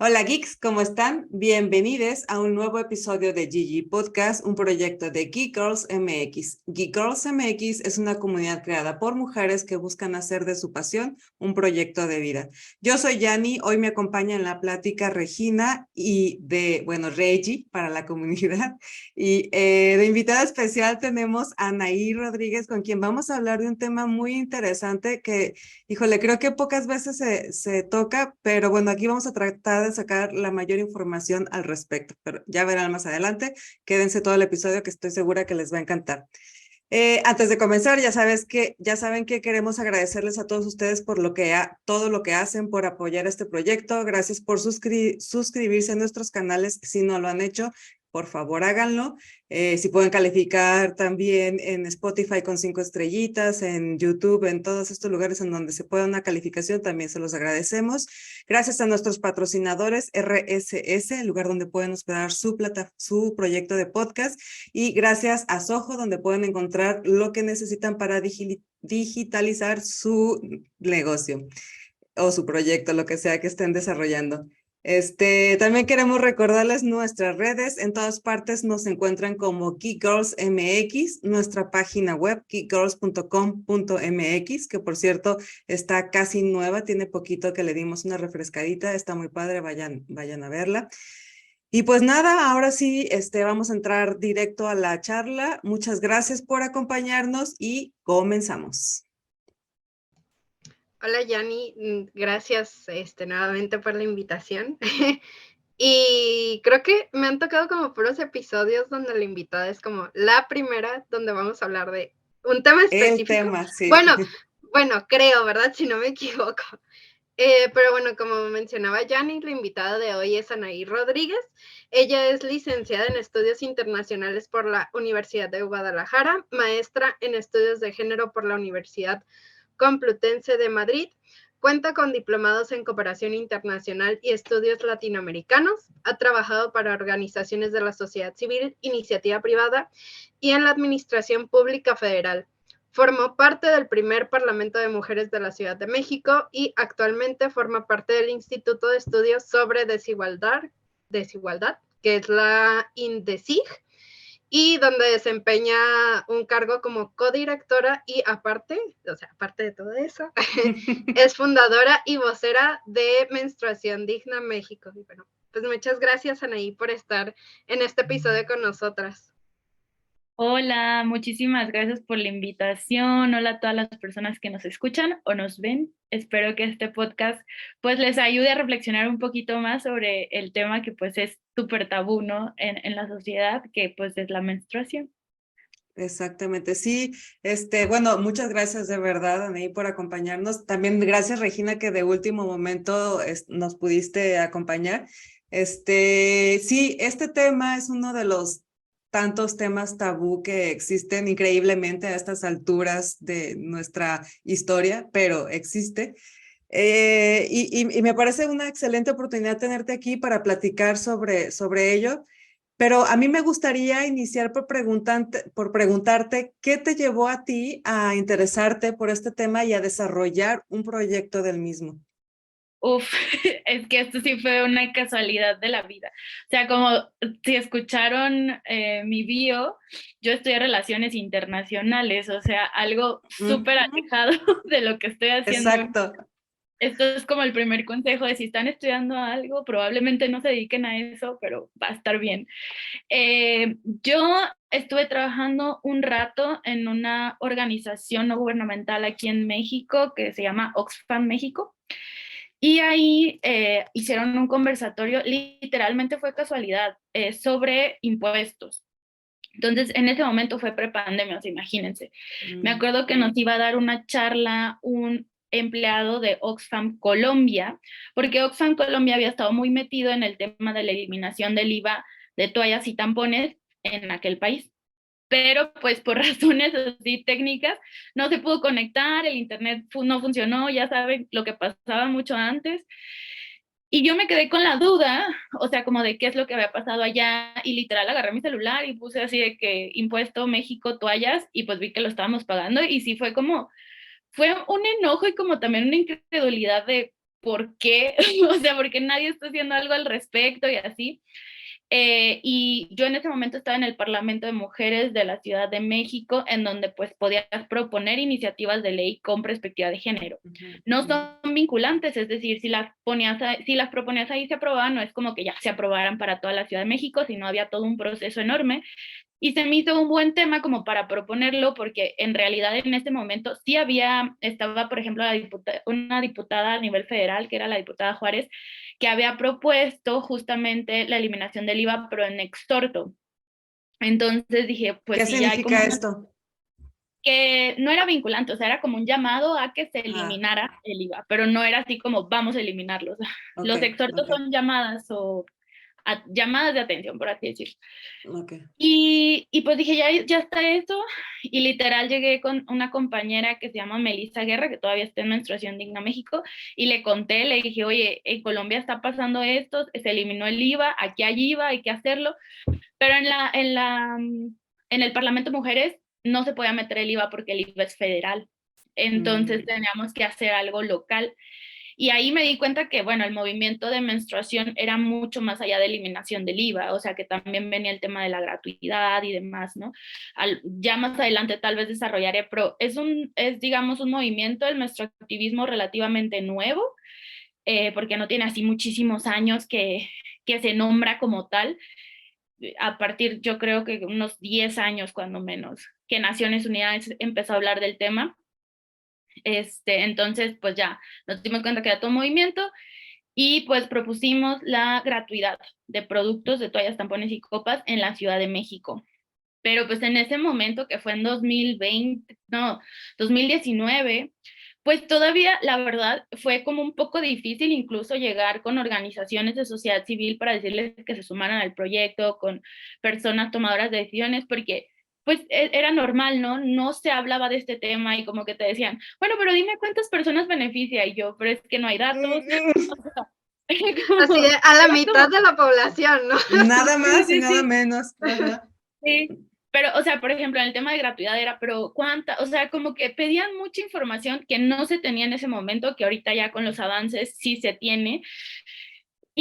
Hola geeks, ¿cómo están? Bienvenidos a un nuevo episodio de Gigi Podcast, un proyecto de Geek Girls MX. Geek Girls MX es una comunidad creada por mujeres que buscan hacer de su pasión un proyecto de vida. Yo soy Yani, hoy me acompaña en la plática Regina Reggie para la comunidad. Y de invitada especial tenemos a Anaí Rodríguez, con quien vamos a hablar de un tema muy interesante que, híjole, creo que pocas veces se toca, pero bueno, aquí vamos a tratar de sacar la mayor información al respecto, pero ya verán más adelante. Quédense todo el episodio que estoy segura que les va a encantar. Antes de comenzar, ya saben que queremos agradecerles a todos ustedes por todo lo que hacen, por apoyar este proyecto. Gracias por suscribirse a nuestros canales si no lo han hecho. Por favor, háganlo. Si pueden calificar también en Spotify con 5 estrellitas, en YouTube, en todos estos lugares en donde se pueda una calificación, también se los agradecemos. Gracias a nuestros patrocinadores, RSS, el lugar donde pueden hospedar su proyecto de podcast, y gracias a Soho, donde pueden encontrar lo que necesitan para digitalizar su negocio o su proyecto, lo que sea que estén desarrollando. También queremos recordarles nuestras redes. En todas partes nos encuentran como Geek Girls MX, nuestra página web geekgirls.com.mx, que por cierto está casi nueva, tiene poquito que le dimos una refrescadita, está muy padre, vayan a verla. Y pues nada, ahora sí, vamos a entrar directo a la charla. Muchas gracias por acompañarnos y comenzamos. Hola Yani, gracias nuevamente por la invitación. Y creo que me han tocado como puros episodios donde la invitada es como la primera donde vamos a hablar de un tema específico. El tema, sí. Bueno, creo, ¿verdad? Si no me equivoco. Pero bueno, como mencionaba Yani, la invitada de hoy es Anaí Rodríguez. Ella es licenciada en Estudios Internacionales por la Universidad de Guadalajara, maestra en Estudios de Género por la Universidad Complutense de Madrid. Cuenta con diplomados en Cooperación Internacional y Estudios Latinoamericanos. Ha trabajado para organizaciones de la sociedad civil, iniciativa privada y en la Administración Pública Federal. Formó parte del primer Parlamento de Mujeres de la Ciudad de México y actualmente forma parte del Instituto de Estudios sobre Desigualdad, que es la INDECIG, y donde desempeña un cargo como codirectora y aparte de todo eso, es fundadora y vocera de Menstruación Digna México. Y bueno, pues muchas gracias, Anaí, por estar en este episodio con nosotras. Hola, muchísimas gracias por la invitación. Hola a todas las personas que nos escuchan o nos ven. Espero que este podcast pues les ayude a reflexionar un poquito más sobre el tema que pues es súper tabú, ¿no? En la sociedad, que pues es la menstruación. Exactamente, sí. Bueno, muchas gracias de verdad, Anaí, por acompañarnos. También gracias, Regina, que de último momento nos pudiste acompañar. Sí, este tema es uno de los tantos temas tabú que existen increíblemente a estas alturas de nuestra historia, pero existe. Y me parece una excelente oportunidad tenerte aquí para platicar sobre ello. Pero a mí me gustaría iniciar por preguntarte qué te llevó a ti a interesarte por este tema y a desarrollar un proyecto del mismo. Es que esto sí fue una casualidad de la vida. O sea, como si escucharon mi bio, yo estudié relaciones internacionales, o sea, algo súper alejado de lo que estoy haciendo. Exacto. Esto es como el primer consejo de si están estudiando algo, probablemente no se dediquen a eso, pero va a estar bien. Yo estuve trabajando un rato en una organización no gubernamental aquí en México que se llama Oxfam México. Y ahí hicieron un conversatorio, literalmente fue casualidad, sobre impuestos. Entonces, en ese momento fue prepandemia, o sea, imagínense. Me acuerdo que nos iba a dar una charla un empleado de Oxfam Colombia, porque Oxfam Colombia había estado muy metido en el tema de la eliminación del IVA de toallas y tampones en aquel país. Pero pues por razones así técnicas no se pudo conectar, el internet no funcionó, ya saben lo que pasaba mucho antes. Y yo me quedé con la duda, o sea, como de qué es lo que había pasado allá, y literal agarré mi celular y puse así de que impuesto México toallas, y pues vi que lo estábamos pagando, y sí fue un enojo y como también una incredulidad de ¿por qué? O sea, porque nadie está haciendo algo al respecto y así. Y yo en ese momento estaba en el Parlamento de Mujeres de la Ciudad de México, en donde pues podías proponer iniciativas de ley con perspectiva de género. No son vinculantes, es decir, si las proponías ahí se aprobaban, no es como que ya se aprobaran para toda la Ciudad de México, sino había todo un proceso enorme. Y se me hizo un buen tema como para proponerlo, porque en realidad en este momento sí estaba, por ejemplo, una diputada a nivel federal, que era la diputada Juárez, que había propuesto justamente la eliminación del IVA, pero en extorto. Entonces dije, pues ¿Qué sí, ya hay como significa esto? que no era vinculante, o sea, era como un llamado a que se eliminara el IVA, pero no era así como vamos a eliminarlos. Los exhortos son llamadas o llamadas de atención, por así decirlo. Y pues dije, ya está esto, y literal llegué con una compañera que se llama Melissa Guerra, que todavía está en Menstruación Digna México, y le conté, le dije, oye, en Colombia está pasando esto, se eliminó el IVA, aquí hay IVA, hay que hacerlo, pero en el Parlamento de Mujeres no se podía meter el IVA porque el IVA es federal, entonces teníamos que hacer algo local. Y ahí me di cuenta que, bueno, el movimiento de menstruación era mucho más allá de eliminación del IVA, o sea, que también venía el tema de la gratuidad y demás, ¿no? Ya más adelante tal vez desarrollaré, pero digamos, un movimiento del menstruactivismo relativamente nuevo, porque no tiene así muchísimos años que se nombra como tal. A partir, yo creo que unos 10 años, cuando menos, que Naciones Unidas empezó a hablar del tema. Entonces, pues ya nos dimos cuenta que era todo movimiento y pues propusimos la gratuidad de productos de toallas, tampones y copas en la Ciudad de México. Pero pues en ese momento, que fue en 2019, pues todavía, la verdad, fue como un poco difícil incluso llegar con organizaciones de sociedad civil para decirles que se sumaran al proyecto, con personas tomadoras de decisiones, porque pues era normal, ¿no? No se hablaba de este tema y como que te decían, bueno, pero dime cuántas personas beneficia, y yo, pero es que no hay datos. Así a la mitad de la población, ¿no? Nada más sí, y nada sí. menos. Ajá. Sí, pero, o sea, por ejemplo, en el tema de gratuidad era, pero ¿cuánta? O sea, como que pedían mucha información que no se tenía en ese momento, que ahorita ya con los avances sí se tiene.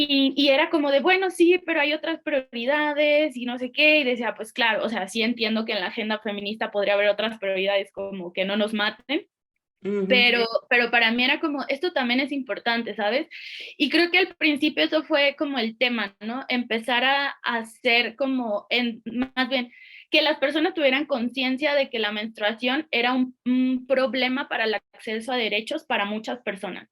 Y era como de, bueno, sí, pero hay otras prioridades y no sé qué. Y decía, pues claro, o sea, sí entiendo que en la agenda feminista podría haber otras prioridades como que no nos maten. Pero para mí era como, esto también es importante, ¿sabes? Y creo que al principio eso fue como el tema, ¿no? Empezar a hacer como, más bien, que las personas tuvieran conciencia de que la menstruación era un problema para el acceso a derechos para muchas personas.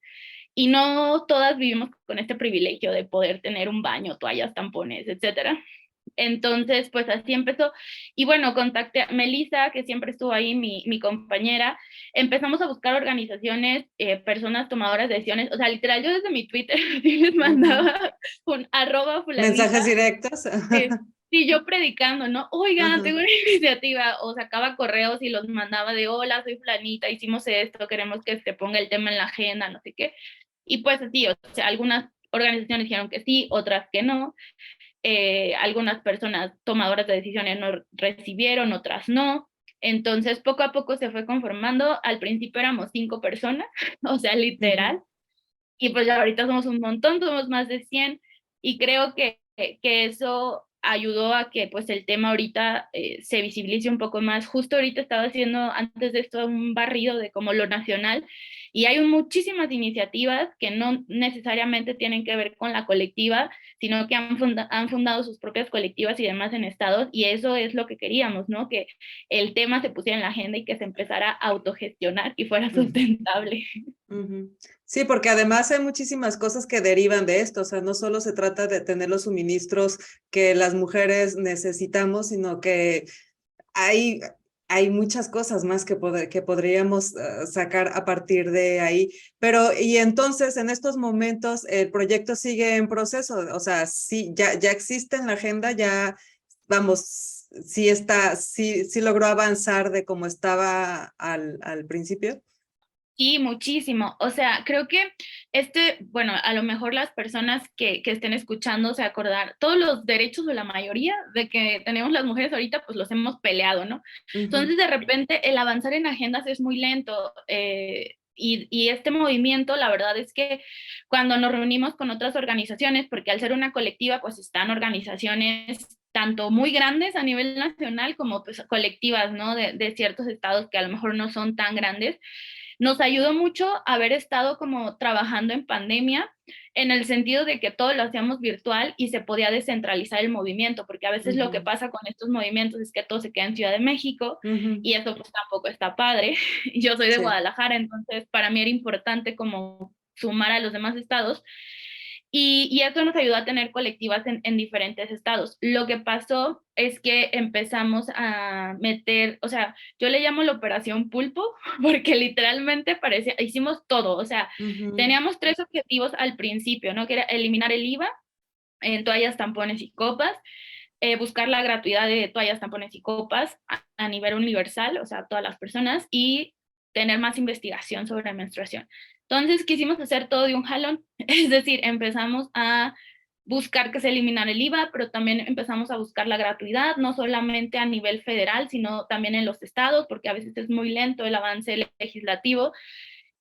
Y no todas vivimos con este privilegio de poder tener un baño, toallas, tampones, etcétera. Entonces, pues así empezó. Y bueno, contacté a Melissa, que siempre estuvo ahí, mi compañera. Empezamos a buscar organizaciones, personas tomadoras de decisiones. O sea, literal, yo desde mi Twitter les mandaba un @fulanita. Mensajes directos. Sí, yo predicando, ¿no? Oigan, tengo una iniciativa. O sacaba correos y los mandaba de, hola, soy fulanita, hicimos esto, queremos que se ponga el tema en la agenda, no sé qué. Y pues así, o sea, algunas organizaciones dijeron que sí, otras que no. Algunas personas tomadoras de decisiones no recibieron, otras no. Entonces, poco a poco se fue conformando. Al principio éramos 5 personas, o sea, literal. Y pues ahorita somos un montón, somos más de 100. Y creo que eso ayudó a que pues el tema ahorita se visibilice un poco más. Justo ahorita estaba haciendo antes de esto un barrido de como lo nacional, y hay muchísimas iniciativas que no necesariamente tienen que ver con la colectiva, sino que han fundado sus propias colectivas y demás en estados, y eso es lo que queríamos, ¿no? Que el tema se pusiera en la agenda y que se empezara a autogestionar y fuera sustentable. Sí, porque además hay muchísimas cosas que derivan de esto, o sea, no solo se trata de tener los suministros que las mujeres necesitamos, sino que hay muchas cosas más que podríamos sacar a partir de ahí. Pero, y entonces, en estos momentos, el proyecto sigue en proceso, o sea, sí, ya existe en la agenda, ya, vamos, sí logró avanzar de como estaba al principio. Sí, muchísimo. O sea, creo que bueno, a lo mejor las personas que estén escuchando se acordar, todos los derechos de la mayoría de que tenemos las mujeres ahorita, pues los hemos peleado, ¿no? Entonces, de repente, el avanzar en agendas es muy lento. Y este movimiento, la verdad es que cuando nos reunimos con otras organizaciones, porque al ser una colectiva, pues están organizaciones tanto muy grandes a nivel nacional como pues colectivas, ¿no? De ciertos estados que a lo mejor no son tan grandes. Nos ayudó mucho haber estado como trabajando en pandemia, en el sentido de que todo lo hacíamos virtual y se podía descentralizar el movimiento, porque a veces lo que pasa con estos movimientos es que todo se queda en Ciudad de México y eso pues tampoco está padre. Yo soy de Guadalajara, entonces para mí era importante como sumar a los demás estados. Y eso nos ayudó a tener colectivas en diferentes estados. Lo que pasó es que empezamos a meter, o sea, yo le llamo la operación pulpo, porque literalmente parecía, hicimos todo, o sea, teníamos 3 objetivos al principio, ¿no? Que era eliminar el IVA en toallas, tampones y copas, buscar la gratuidad de toallas, tampones y copas a nivel universal, o sea, todas las personas, y tener más investigación sobre menstruación. Entonces quisimos hacer todo de un jalón, es decir, empezamos a buscar que se eliminara el IVA, pero también empezamos a buscar la gratuidad, no solamente a nivel federal, sino también en los estados, porque a veces es muy lento el avance legislativo,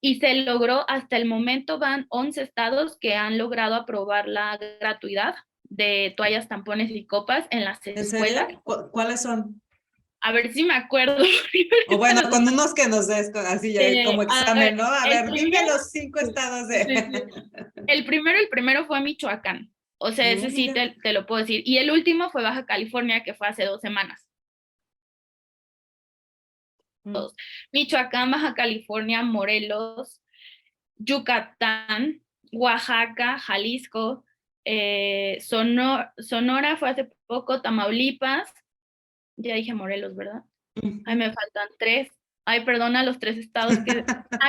y se logró, hasta el momento van 11 estados que han logrado aprobar la gratuidad de toallas, tampones y copas en las escuelas. ¿En serio? ¿Cuáles son? A ver si me acuerdo. O bueno, con unos que nos des así ya como examen, ¿no? A ver, dime los 5 estados de... Sí. El primero fue Michoacán. O sea, ese sí te lo puedo decir. Y el último fue Baja California, que fue hace 2 semanas. Michoacán, Baja California, Morelos, Yucatán, Oaxaca, Jalisco, Sonora fue hace poco, Tamaulipas, ya dije Morelos, ¿verdad? Ay, me faltan 3. Ay, perdona, los 3 estados que...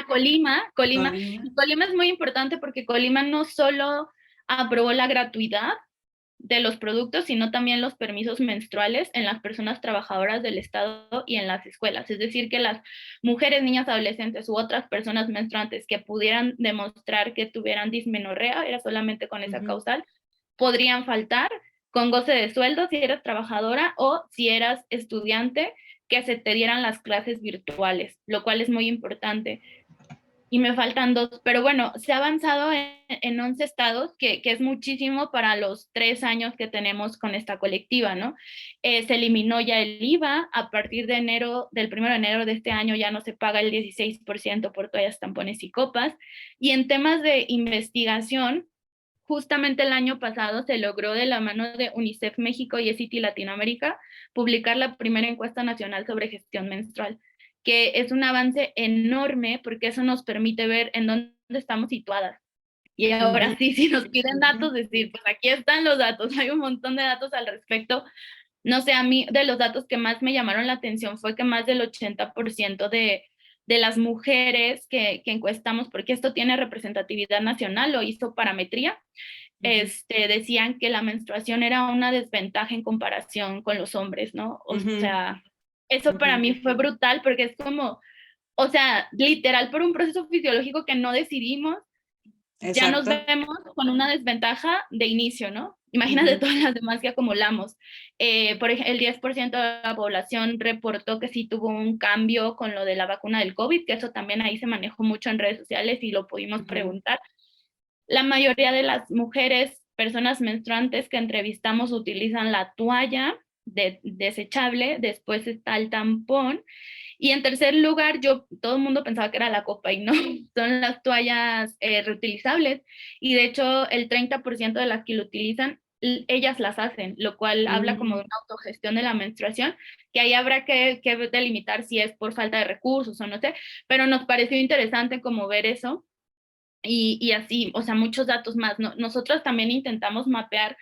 Colima. Y Colima es muy importante porque Colima no solo aprobó la gratuidad de los productos, sino también los permisos menstruales en las personas trabajadoras del Estado y en las escuelas. Es decir, que las mujeres, niñas, adolescentes u otras personas menstruantes que pudieran demostrar que tuvieran dismenorrea, era solamente con esa causal, podrían faltar con goce de sueldo si eras trabajadora o si eras estudiante, que se te dieran las clases virtuales, lo cual es muy importante. Y me faltan 2, pero bueno, se ha avanzado en 11 estados, que es muchísimo para los 3 años que tenemos con esta colectiva, ¿no? Se eliminó ya el IVA, a partir de del 1 de enero de este año ya no se paga el 16% por toallas, tampones y copas, y en temas de investigación, justamente el año pasado se logró de la mano de UNICEF México y SITI Latinoamérica publicar la primera encuesta nacional sobre gestión menstrual, que es un avance enorme porque eso nos permite ver en dónde estamos situadas. Y ahora sí, si nos piden datos, decir, pues aquí están los datos, hay un montón de datos al respecto. No sé, a mí de los datos que más me llamaron la atención fue que más del 80% de las mujeres que encuestamos, porque esto tiene representatividad nacional, lo hizo Parametría, decían que la menstruación era una desventaja en comparación con los hombres, ¿no? O sea, eso para mí fue brutal porque es como, o sea, literal por un proceso fisiológico que no decidimos, ya nos vemos con una desventaja de inicio, ¿no? Imagínate todas las demás que acumulamos. Por ejemplo, el 10% de la población reportó que sí tuvo un cambio con lo de la vacuna del COVID, que eso también ahí se manejó mucho en redes sociales y lo pudimos preguntar. La mayoría de las mujeres, personas menstruantes que entrevistamos utilizan la toalla desechable, después está el tampón, y en tercer lugar, todo el mundo pensaba que era la copa y no, son las toallas reutilizables, y de hecho el 30% de las que lo utilizan, ellas las hacen, lo cual habla como de una autogestión de la menstruación, que ahí habrá que delimitar si es por falta de recursos o no sé, pero nos pareció interesante como ver eso. Y así, o sea, muchos datos más. Nosotros también intentamos mapear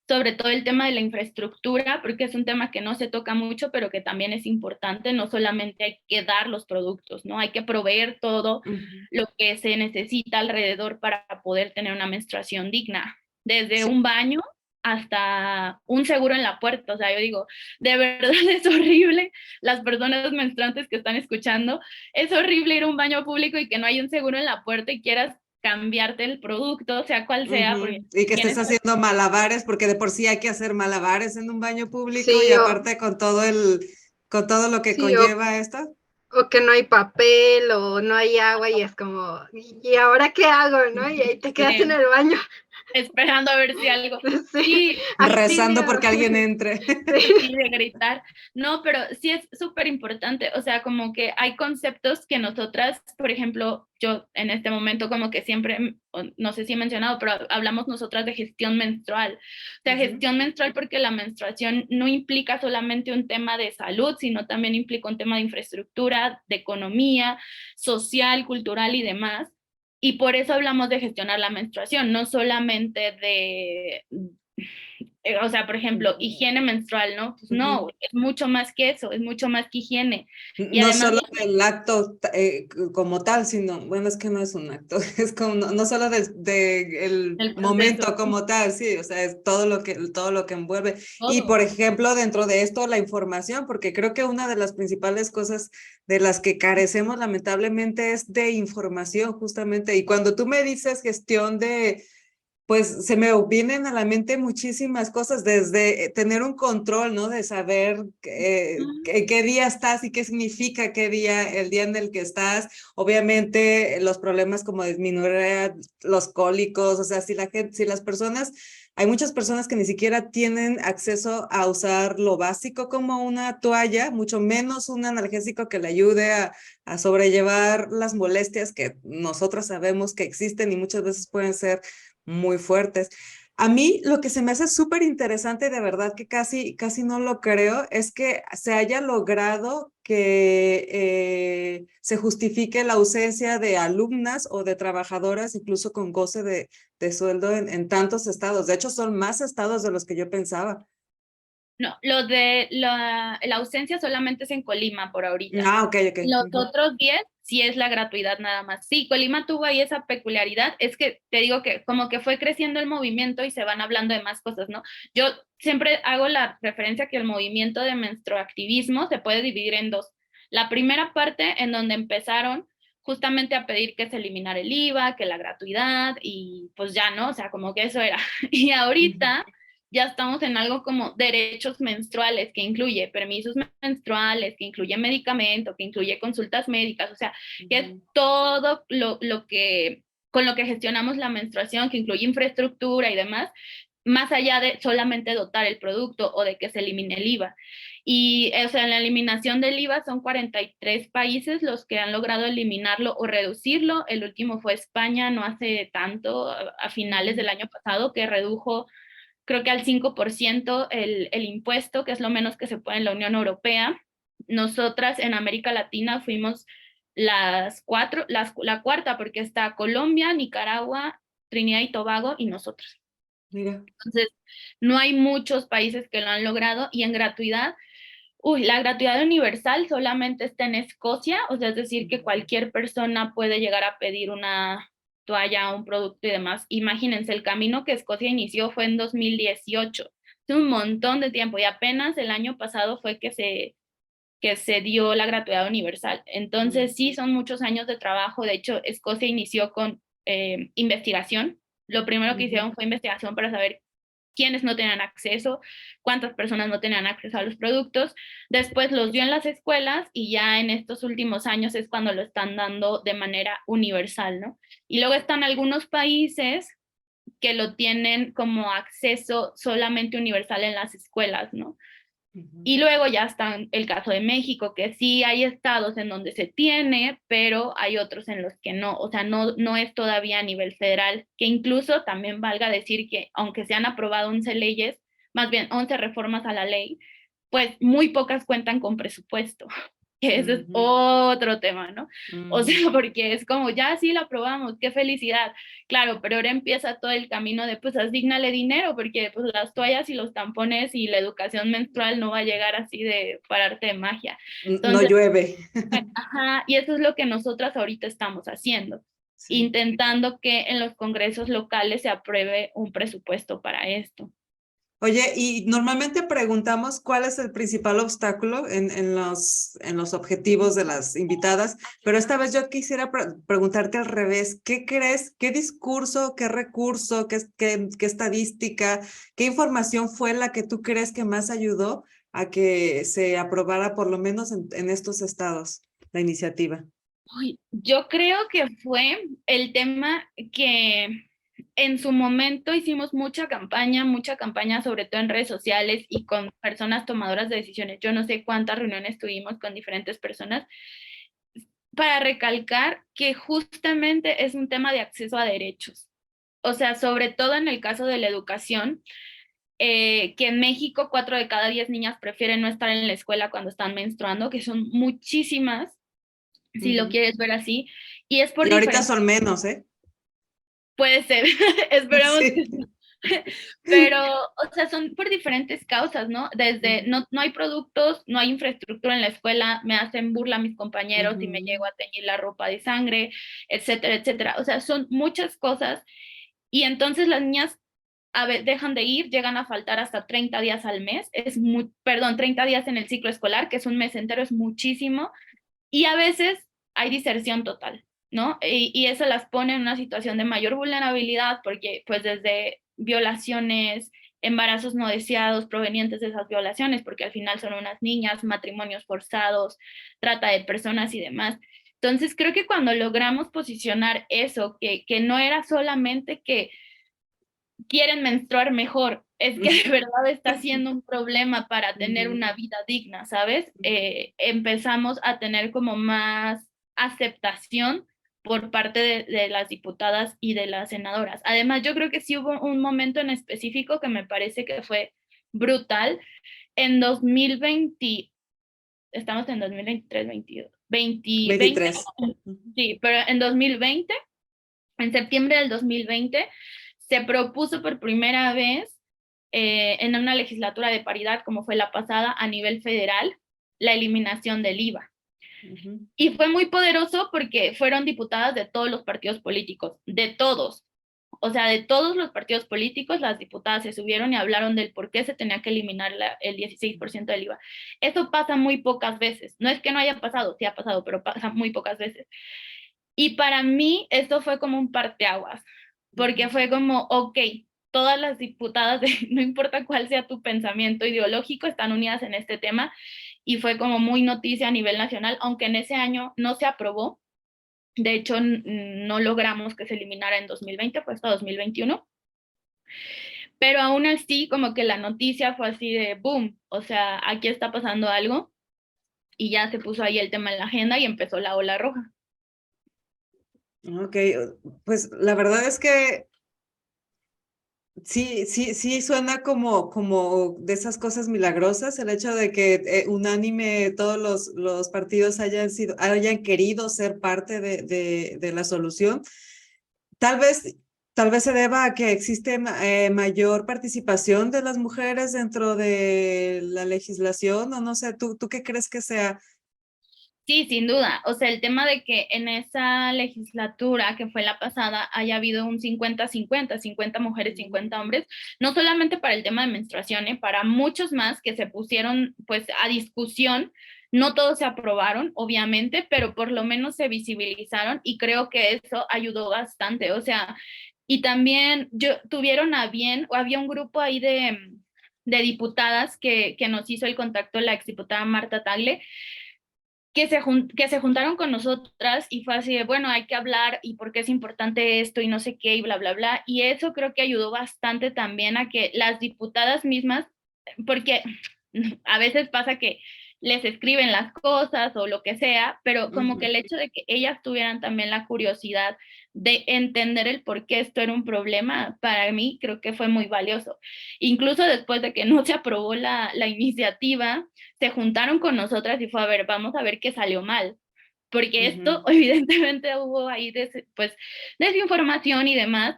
sobre todo el tema de la infraestructura, porque es un tema que no se toca mucho, pero que también es importante. No solamente hay que dar los productos, ¿no? Hay que proveer todo lo que se necesita alrededor para poder tener una menstruación digna, desde un baño hasta un seguro en la puerta. O sea, yo digo, de verdad es horrible, las personas menstruantes que están escuchando, es horrible ir a un baño público y que no hay un seguro en la puerta y quieras cambiarte el producto, sea cual sea. Y que estés haciendo malabares, porque de por sí hay que hacer malabares en un baño público, sí, y aparte con todo lo que conlleva esto. O que no hay papel o no hay agua y es como, ¿y ahora qué hago, no? Y ahí te quedas en el baño. Esperando a ver si algo. Sí, Sí, rezando porque alguien entre. sí, de gritar. No, pero sí es súper importante. O sea, como que hay conceptos que nosotras, por ejemplo, yo en este momento como que siempre, no sé si he mencionado, pero hablamos nosotras de gestión menstrual. O sea, gestión menstrual porque la menstruación no implica solamente un tema de salud, sino también implica un tema de infraestructura, de economía, social, cultural y demás. Y por eso hablamos de gestionar la menstruación, no solamente de, o sea, por ejemplo, higiene menstrual, ¿no? Pues no, es mucho más que eso, es mucho más que higiene. Y No además, solo del acto como tal, sino, bueno, es que no es un acto, es como no solo el el momento proceso, como tal, sí, o sea, es todo lo que envuelve. Y por todo. ejemplo, dentro de esto, la información, porque creo que una de las principales cosas de las que carecemos lamentablemente es de información, justamente. Y cuando tú me dices gestión de pues se me vienen a la mente muchísimas cosas, desde tener un control, ¿no? De saber qué día estás y qué significa qué día, el día en el que estás. Obviamente, los problemas como disminuir los cólicos, o sea, si las personas, hay muchas personas que ni siquiera tienen acceso a usar lo básico como una toalla, mucho menos un analgésico que le ayude a sobrellevar las molestias que nosotras sabemos que existen y muchas veces pueden ser muy fuertes. A mí lo que se me hace súper interesante, de verdad que casi no lo creo, es que se haya logrado que se justifique la ausencia de alumnas o de trabajadoras, incluso con goce de sueldo en tantos estados. De hecho, son más estados de los que yo pensaba. No, lo de la ausencia solamente es en Colima por ahorita. Ah, ok, ok. Los otros 10 sí es la gratuidad nada más. Sí, Colima tuvo ahí esa peculiaridad. Es que te digo que como que fue creciendo el movimiento y se van hablando de más cosas, ¿no? Yo siempre hago la referencia que el movimiento de menstruactivismo se puede dividir en dos. La primera parte en donde empezaron justamente a pedir que se eliminara el IVA, que la gratuidad y pues ya, ¿no? O sea, como que eso era. Y ahorita ya estamos en algo como derechos menstruales, que incluye permisos menstruales, que incluye medicamento, que incluye consultas médicas, o sea, que es todo lo que, con lo que gestionamos la menstruación, que incluye infraestructura y demás, más allá de solamente dotar el producto o de que se elimine el IVA. Y, o sea, en la eliminación del IVA son 43 países los que han logrado eliminarlo o reducirlo. El último fue España, no hace tanto, a finales del año pasado, que redujo creo que al 5% el impuesto, que es lo menos que se puede en la Unión Europea. Nosotras en América Latina fuimos la cuarta, porque está Colombia, Nicaragua, Trinidad y Tobago y nosotros. Mira. Entonces, no hay muchos países que lo han logrado y en gratuidad, la gratuidad universal solamente está en Escocia, o sea, es decir, que cualquier persona puede llegar a pedir una toalla, un producto y demás. Imagínense, el camino que Escocia inició fue en 2018, es un montón de tiempo y apenas el año pasado fue que se dio la gratuidad universal. Entonces, sí, son muchos años de trabajo. De hecho, Escocia inició con investigación. Lo primero que hicieron fue investigación para saber quiénes no tenían acceso, cuántas personas no tenían acceso a los productos. Después los dio en las escuelas y ya en estos últimos años es cuando lo están dando de manera universal, ¿no? Y luego están algunos países que lo tienen como acceso solamente universal en las escuelas, ¿no? Y luego ya está el caso de México, que sí hay estados en donde se tiene, pero hay otros en los que no, o sea, no es todavía a nivel federal, que incluso también valga decir que aunque se han aprobado 11 leyes, más bien 11 reformas a la ley, pues muy pocas cuentan con presupuesto, que ese es otro tema, ¿no? O sea, porque es como, ya sí lo aprobamos, qué felicidad, claro, pero ahora empieza todo el camino de, pues, asignale dinero, porque pues las toallas y los tampones y la educación menstrual no va a llegar así de pararte de magia. No Entonces, llueve. ajá, y eso es lo que nosotras ahorita estamos haciendo, Sí. intentando que en los congresos locales se apruebe un presupuesto para esto. Oye, y normalmente preguntamos cuál es el principal obstáculo en los objetivos de las invitadas, pero esta vez yo quisiera preguntarte al revés. ¿Qué crees? ¿Qué discurso, qué recurso, qué estadística, qué información fue la que tú crees que más ayudó a que se aprobara por lo menos en estos estados? la iniciativa? Uy, yo creo que fue el tema que en su momento hicimos mucha campaña, sobre todo en redes sociales y con personas tomadoras de decisiones. Yo no sé cuántas reuniones tuvimos con diferentes personas para recalcar que justamente es un tema de acceso a derechos. O sea, sobre todo en el caso de la educación, que en México 4 de cada 10 niñas prefieren no estar en la escuela cuando están menstruando, que son muchísimas, si lo quieres ver así, y es por Y ahorita diferentes, son menos, ¿eh? puede ser, esperamos que Sí. sí. Pero, o sea, son por diferentes causas, ¿no? Desde no hay productos, no hay infraestructura en la escuela, me hacen burla mis compañeros y me llego a teñir la ropa de sangre, etcétera, etcétera. O sea, son muchas cosas y entonces las niñas dejan de ir, llegan a faltar hasta 30 días al mes, perdón, 30 días en el ciclo escolar, que es un mes entero, es muchísimo, y a veces hay diserción total, ¿no? Y eso las pone en una situación de mayor vulnerabilidad porque pues desde violaciones, embarazos no deseados provenientes de esas violaciones, porque al final son unas niñas, matrimonios forzados, trata de personas y demás. Entonces creo que cuando logramos posicionar eso, que no era solamente que quieren menstruar mejor, es que de verdad está siendo un problema para tener una vida digna, ¿sabes? Empezamos a tener como más aceptación por parte de las diputadas y de las senadoras. Además, yo creo que sí hubo un momento en específico que me parece que fue brutal. En 2020, estamos en 2023, 22, 2020, 23. sí, pero en 2020, en septiembre del 2020, se propuso por primera vez en una legislatura de paridad, como fue la pasada, a nivel federal, la eliminación del IVA. Y fue muy poderoso porque fueron diputadas de todos los partidos políticos, de todos. O sea, de todos los partidos políticos, las diputadas se subieron y hablaron del por qué se tenía que eliminar el 16% del IVA. Eso pasa muy pocas veces. No es que no haya pasado, sí ha pasado, pero pasa muy pocas veces. Y para mí esto fue como un parteaguas, porque fue como, ok, todas las diputadas, no importa cuál sea tu pensamiento ideológico, están unidas en este tema, y fue como muy noticia a nivel nacional, aunque en ese año no se aprobó. De hecho, no logramos que se eliminara en 2020, fue hasta 2021. Pero aún así, como que la noticia fue así de boom, o sea, aquí está pasando algo, y ya se puso ahí el tema en la agenda y empezó la ola roja. Ok, pues la verdad es que sí suena como de esas cosas milagrosas, el hecho de que unánime todos los partidos hayan querido ser parte de la solución. Tal vez, tal vez se deba a que existe mayor participación de las mujeres dentro de la legislación, o no sé, ¿tú qué crees que sea? Sí, sin duda. O sea, el tema de que en esa legislatura que fue la pasada haya habido un 50-50, 50 mujeres, 50 hombres, no solamente para el tema de menstruación, para muchos más que se pusieron pues a discusión. No todos se aprobaron, obviamente, pero por lo menos se visibilizaron y creo que eso ayudó bastante. O sea, y también tuvieron a bien, o había un grupo ahí de diputadas que nos hizo el contacto la exdiputada Marta Tagle, que se juntaron con nosotras y fue así de, bueno, hay que hablar y por qué es importante esto y no sé qué y bla, bla, bla. Y eso creo que ayudó bastante también a que las diputadas mismas, porque a veces pasa que les escriben las cosas o lo que sea, pero como que el hecho de que ellas tuvieran también la curiosidad de entender el por qué esto era un problema, para mí creo que fue muy valioso. Incluso después de que no se aprobó la iniciativa, se juntaron con nosotras y fue, a ver, vamos a ver qué salió mal, porque esto evidentemente hubo ahí pues desinformación y demás,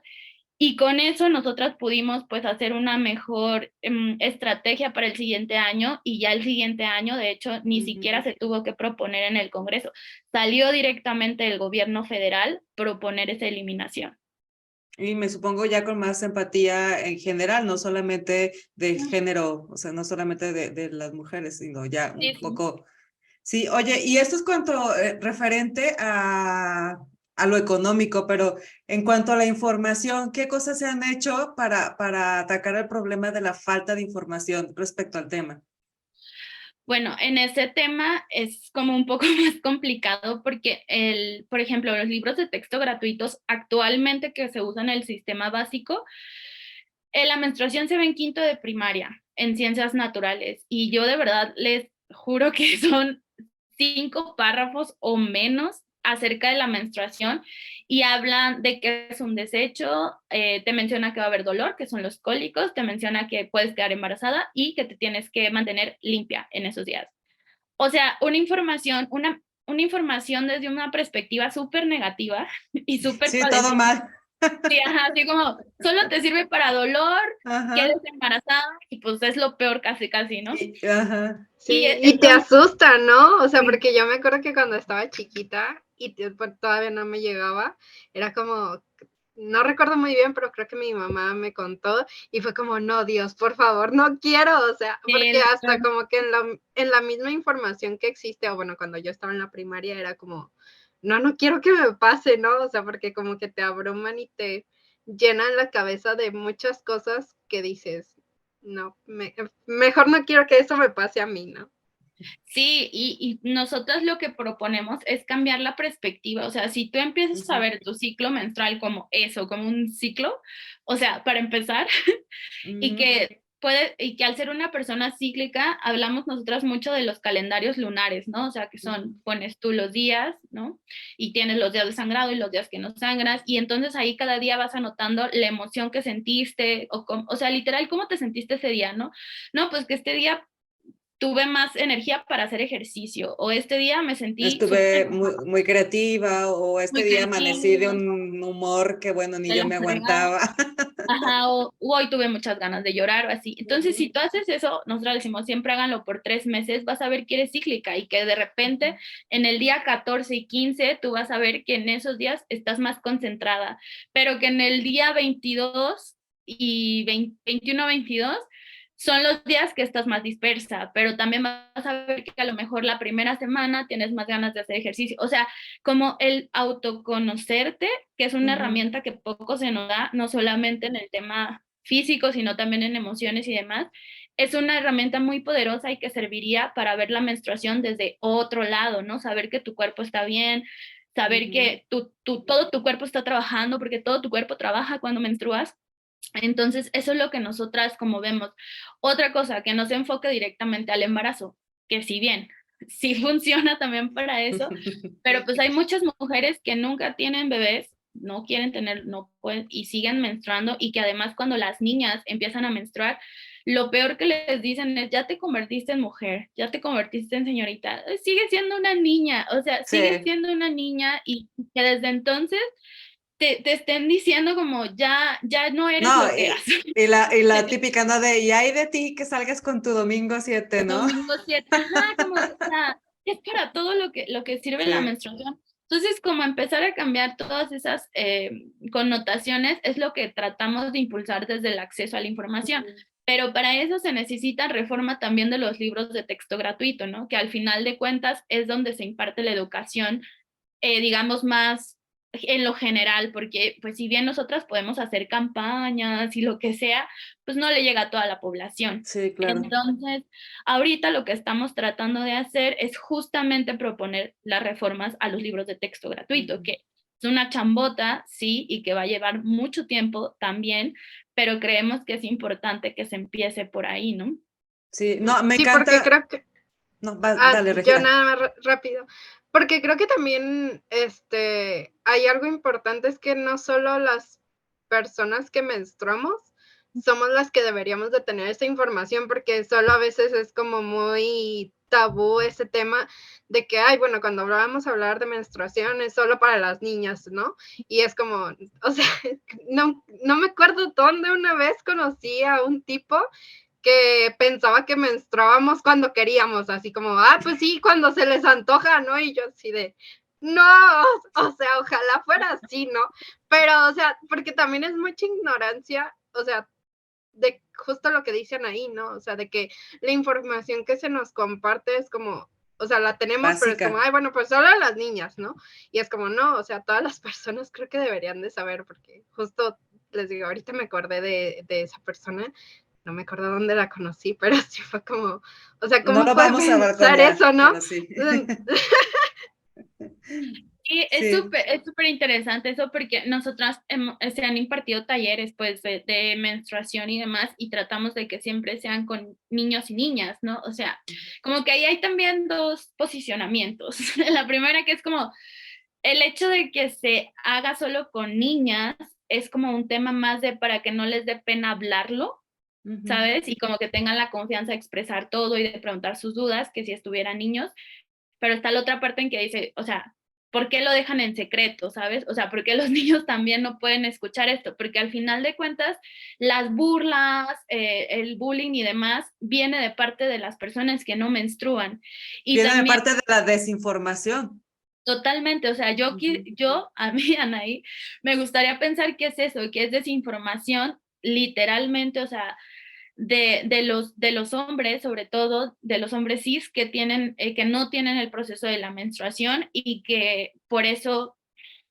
y con eso nosotras pudimos pues hacer una mejor estrategia para el siguiente año, y ya el siguiente año de hecho ni siquiera se tuvo que proponer en el Congreso, salió directamente del gobierno federal proponer esa eliminación. Y me supongo ya con más empatía en general, no solamente del género, o sea, no solamente de las mujeres, sino ya un Sí, sí. poco. Sí, oye, y esto es referente a lo económico, pero en cuanto a la información, ¿qué cosas se han hecho para atacar el problema de la falta de información respecto al tema? Bueno, en ese tema es como un poco más complicado porque, por ejemplo, los libros de texto gratuitos actualmente que se usan en el sistema básico, la menstruación se ve en quinto de primaria, en ciencias naturales, y yo de verdad les juro que son 5 párrafos o menos acerca de la menstruación y hablan de que es un desecho, te menciona que va a haber dolor, que son los cólicos, te menciona que puedes quedar embarazada y que te tienes que mantener limpia en esos días. O sea, una información desde una perspectiva súper negativa y súper Sí, todo padecida. mal. Sí, ajá, así como, solo te sirve para dolor, Ajá. quedes embarazada y pues es lo peor casi, casi, ¿no? Ajá. Y Sí, y te entonces, asusta, ¿no? O sea, Sí. porque yo me acuerdo que cuando estaba chiquita y pues, todavía no me llegaba, era como, no recuerdo muy bien, pero creo que mi mamá me contó y fue como, no, Dios, por favor, no quiero, o sea, porque hasta como que en la misma información que existe, o bueno, cuando yo estaba en la primaria era como, no, no quiero que me pase, ¿no? O sea, porque como que te abruman y te llenan la cabeza de muchas cosas que dices, no, mejor no quiero que eso me pase a mí, ¿no? sí, y nosotros lo que proponemos es cambiar la perspectiva. O sea, si tú empiezas a Ujú. ver tu ciclo menstrual como eso, como un ciclo, o sea, para empezar, Ujú. y que al ser una persona cíclica, hablamos nosotras mucho de los calendarios lunares, ¿no? O sea, que Ujú. pones tú los días, ¿no? Y tienes los días de sangrado y los días que no sangras, y entonces ahí cada día vas anotando la emoción que sentiste, o sea, literal, cómo te sentiste ese día, ¿no? No, pues que este día tuve más energía para hacer ejercicio, o este día me sentí súper Estuve muy, enojada, muy creativa o este muy día amanecí de creativa, un humor que, bueno, ni de yo la me fregada. aguantaba. Ajá, o hoy tuve muchas ganas de llorar o así. Entonces, si tú haces eso, nosotros decimos, siempre háganlo por 3 meses, vas a ver que eres cíclica y que de repente en el día 14 y 15 tú vas a ver que en esos días estás más concentrada, pero que en el día 22 y 21, 22 son los días que estás más dispersa, pero también vas a ver que a lo mejor la primera semana tienes más ganas de hacer ejercicio. O sea, como el autoconocerte, que es una Ujú. herramienta que poco se nos da, no solamente en el tema físico, sino también en emociones y demás, es una herramienta muy poderosa y que serviría para ver la menstruación desde otro lado, ¿no? Saber que tu cuerpo está bien, saber Ujú. que todo tu cuerpo está trabajando, porque todo tu cuerpo trabaja cuando menstruas. Entonces, eso es lo que nosotras como vemos. Otra cosa, que no se enfoque directamente al embarazo, que si bien sí funciona también para eso, pero pues hay muchas mujeres que nunca tienen bebés, no quieren tener, no pueden, y siguen menstruando, y que además cuando las niñas empiezan a menstruar, lo peor que les dicen es, ya te convertiste en mujer, ya te convertiste en señorita, sigue siendo una niña, o sea, sigue Sí. siendo una niña, y que desde entonces te estén diciendo como ya no eres No, lo que eras. y la típica, ¿no? De, y hay de ti que salgas con tu domingo 7, ¿no? Domingo 7, ajá, como, o sea, es para todo lo que sirve la Sí. menstruación. Entonces, como empezar a cambiar todas esas connotaciones es lo que tratamos de impulsar desde el acceso a la información. Pero para eso se necesita reforma también de los libros de texto gratuito, ¿no? Que al final de cuentas es donde se imparte la educación, digamos, más en lo general, porque pues si bien nosotras podemos hacer campañas y lo que sea, pues no le llega a toda la población. Sí, claro. Entonces, ahorita lo que estamos tratando de hacer es justamente proponer las reformas a los libros de texto gratuito, Ujú. que es una chambota, sí, y que va a llevar mucho tiempo también, pero creemos que es importante que se empiece por ahí, ¿no? Sí, no, me Sí, porque encanta. creo que, No, dale, yo Regina. nada más rápido, porque creo que también hay algo importante, es que no solo las personas que menstruamos somos las que deberíamos de tener esa información, porque solo a veces es como muy tabú ese tema de que, ay, bueno, cuando vamos a hablar de menstruación es solo para las niñas, ¿no? Y es como, o sea, no me acuerdo dónde una vez conocí a un tipo que pensaba que menstruábamos cuando queríamos, así como, pues sí, cuando se les antoja, ¿no? Y yo así de, no, o sea, ojalá fuera así, ¿no? Pero, o sea, porque también es mucha ignorancia, o sea, de justo lo que dicen ahí, ¿no? O sea, de que la información que se nos comparte es como, o sea, la tenemos, pero es como, Básica. ay, bueno, pues solo a las niñas, ¿no? Y es como, no, o sea, todas las personas creo que deberían de saber, porque justo les digo, ahorita me acordé de esa persona no me acuerdo dónde la conocí, pero sí fue como, o sea, No ¿cómo lo puede vamos a pensar balconear, eso, no? pero sí. Sí, Sí. es súper interesante eso porque nosotras se han impartido talleres pues de menstruación y demás y tratamos de que siempre sean con niños y niñas, ¿no? O sea, como que ahí hay también dos posicionamientos. La primera que es como el hecho de que se haga solo con niñas es como un tema más de para que no les dé pena hablarlo, Ujú. ¿sabes? Y como que tengan la confianza de expresar todo y de preguntar sus dudas, que si estuvieran niños, pero está la otra parte en que dice, o sea, ¿por qué lo dejan en secreto, sabes? O sea, ¿por qué los niños también no pueden escuchar esto? Porque al final de cuentas, las burlas, el bullying y demás, viene de parte de las personas que no menstruan. Y Viene de también, parte de la desinformación. totalmente, o sea, yo, a mí, Anaí, me gustaría pensar que es eso, que es desinformación, literalmente, o sea, de los hombres, sobre todo de los hombres cis que tienen, que no tienen el proceso de la menstruación y que por eso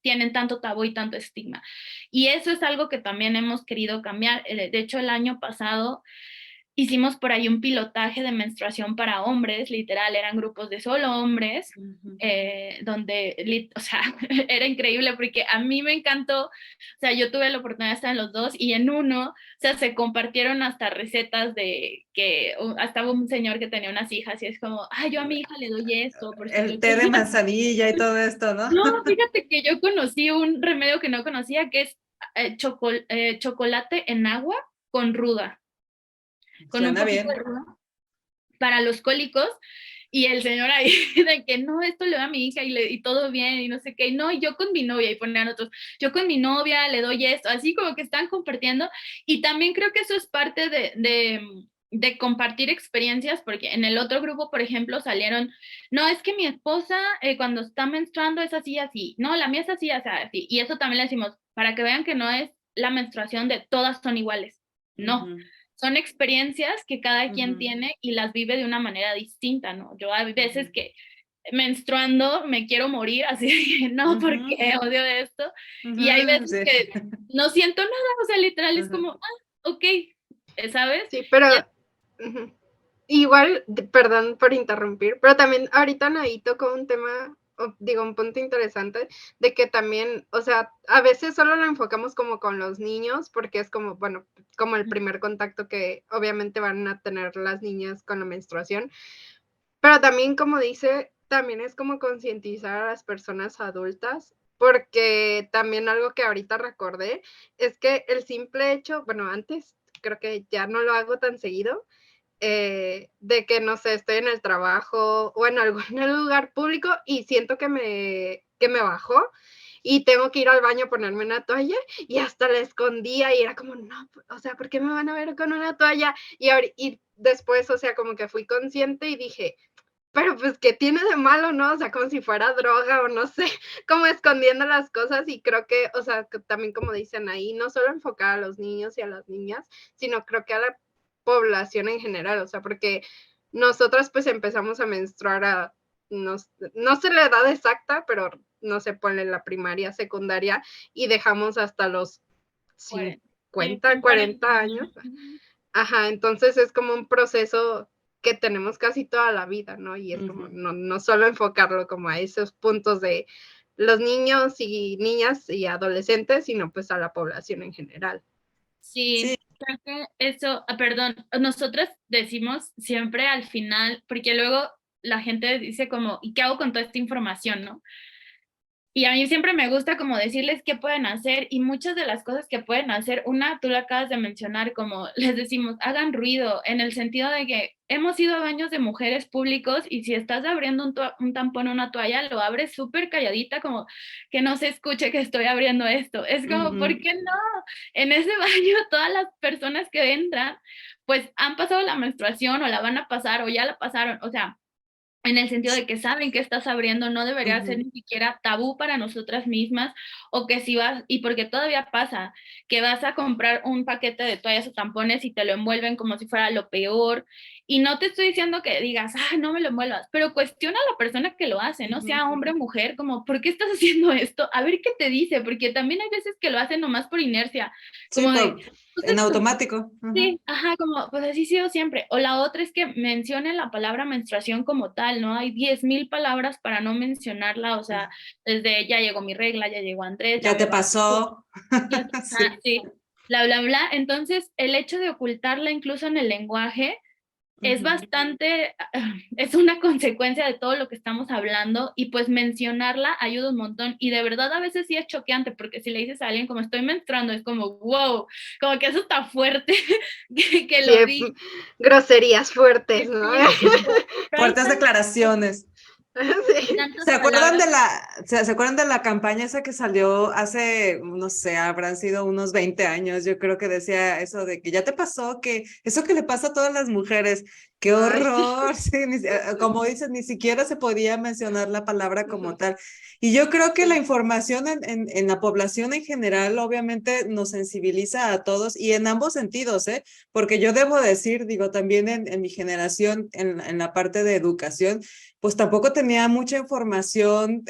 tienen tanto tabú y tanto estigma. Y eso es algo que también hemos querido cambiar. De hecho, el año pasado hicimos por ahí un pilotaje de menstruación para hombres, literal, eran grupos de solo hombres, Ujú. donde, o sea, era increíble porque a mí me encantó, o sea, yo tuve la oportunidad de estar en los dos y en uno, o sea, se compartieron hasta recetas de que hasta un señor que tenía unas hijas y es como, ay, yo a mi hija le doy esto, por si El lo té de quiere. manzanilla y todo esto, ¿no? No, fíjate que yo conocí un remedio que no conocía, que es chocolate en agua con ruda, con un Suena poquito de bien. ruda para los cólicos. Y el señor ahí de que no, esto le da a mi hija y todo bien y no sé qué, y no, y yo con mi novia, y ponían otros, yo con mi novia le doy esto, así como que están compartiendo, y también creo que eso es parte de compartir experiencias, porque en el otro grupo, por ejemplo, salieron, no, es que mi esposa cuando está menstruando es así, así, no, la mía es así, así, así, y eso también le decimos, para que vean que no es la menstruación de todas son iguales, no, Ujú, son experiencias que cada quien ujú, tiene y las vive de una manera distinta, ¿no? Yo hay veces ujú, que menstruando me quiero morir, así de que no, porque ujú, odio esto, y hay ujú, veces sí. que no siento nada, o sea, literal es Ujú. como, ok, ¿sabes? Sí, pero Y ujú. Igual, perdón por interrumpir, pero también ahorita Anaí tocó un tema, digo, un punto interesante, de que también, o sea, a veces solo lo enfocamos como con los niños, porque es como, bueno, como el primer contacto que obviamente van a tener las niñas con la menstruación, pero también, como dice, también es como concientizar a las personas adultas, porque también algo que ahorita recordé es que el simple hecho, bueno, antes creo que ya no lo hago tan seguido, de que, no sé, estoy en el trabajo o en algún lugar público y siento que me bajó y tengo que ir al baño a ponerme una toalla y hasta la escondía y era como, no, o sea, ¿por qué me van a ver con una toalla? Y después, o sea, como que fui consciente y dije, pero pues, ¿qué tiene de malo, no? O sea, como si fuera droga o no sé, como escondiendo las cosas y creo que, o sea, que también como dicen ahí, no solo enfocar a los niños y a las niñas, sino creo que a la población en general, o sea, porque nosotras pues empezamos a menstruar a, no, no sé la edad exacta, pero no se pone en la primaria, secundaria y dejamos hasta los 40, sí, 50, son 40 40 años. años. Ajá, entonces es como un proceso que tenemos casi toda la vida, ¿no? Y es como Ujú. no solo enfocarlo como a esos puntos de los niños y niñas y adolescentes, sino pues a la población en general. Sí, Sí, creo que eso, perdón, nosotras decimos siempre al final, porque luego la gente dice como, ¿y qué hago con toda esta información, no? Y a mí siempre me gusta como decirles qué pueden hacer y muchas de las cosas que pueden hacer, una, tú la acabas de mencionar, como les decimos, hagan ruido, en el sentido de que hemos ido a baños de mujeres públicos y si estás abriendo un tampón o una toalla, lo abres súper calladita, como que no se escuche que estoy abriendo esto. Es como, ¿por ujú, qué no? En ese baño todas las personas que entran, pues han pasado la menstruación o la van a pasar o ya la pasaron, o sea en el sentido de que saben que estás abriendo, no debería ser ujú, ni siquiera tabú para nosotras mismas, o que si vas, y porque todavía pasa, que vas a comprar un paquete de toallas o tampones y te lo envuelven como si fuera lo peor, Y no te estoy diciendo que digas, no me lo envuelvas, pero cuestiona a la persona que lo hace, no sea hombre o mujer, como, ¿por qué estás haciendo esto? A ver qué te dice, porque también hay veces que lo hacen nomás por inercia, Sí, como de, pues en es como, automático. sí, como, pues así ha sido siempre. O la otra es que mencionen la palabra menstruación como tal, ¿no? Hay 10,000 palabras para no mencionarla, o sea, desde ya llegó mi regla, ya llegó Andrés, ya Ya me te va, pasó. Sí. sí, bla, bla, bla. Entonces, el hecho de ocultarla incluso en el lenguaje es bastante, es una consecuencia de todo lo que estamos hablando y pues mencionarla ayuda un montón y de verdad a veces sí es choqueante porque si le dices a alguien como estoy menstruando es como wow, como que eso está fuerte que Sí, lo diga. groserías fuertes, ¿no? Pero hay Fuertes declaraciones. Sí. tantas palabras. ¿Se acuerdan de la campaña esa que salió hace, no sé, habrán sido unos 20 años? Yo creo que decía eso de que ya te pasó, que eso que le pasa a todas las mujeres, qué Ay, sí. horror. Sí, como dices, ni siquiera se podía mencionar la palabra como tal. Y yo creo que la información en la población en general obviamente nos sensibiliza a todos y en ambos sentidos, ¿eh? Porque yo debo decir, digo, también en mi generación, en la parte de educación, pues tampoco tenía mucha información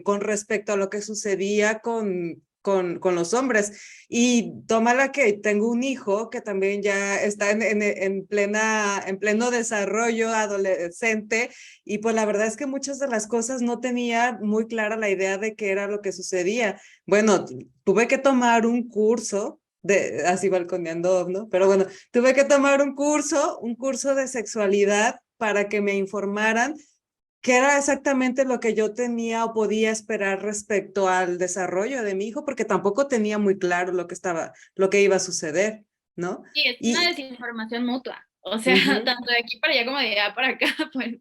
con respecto a lo que sucedía con los hombres. Y tómala que tengo un hijo que también ya está en pleno desarrollo adolescente y pues la verdad es que muchas de las cosas no tenía muy clara la idea de qué era lo que sucedía. Bueno, tuve que tomar un curso. Así balconeando, ¿no? Pero bueno, tuve que tomar un curso de sexualidad para que me informaran qué era exactamente lo que yo tenía o podía esperar respecto al desarrollo de mi hijo, porque tampoco tenía muy claro lo que iba a suceder, ¿no? Sí, es una Y desinformación mutua, o sea, ujú, tanto de aquí para allá como de allá para acá, pues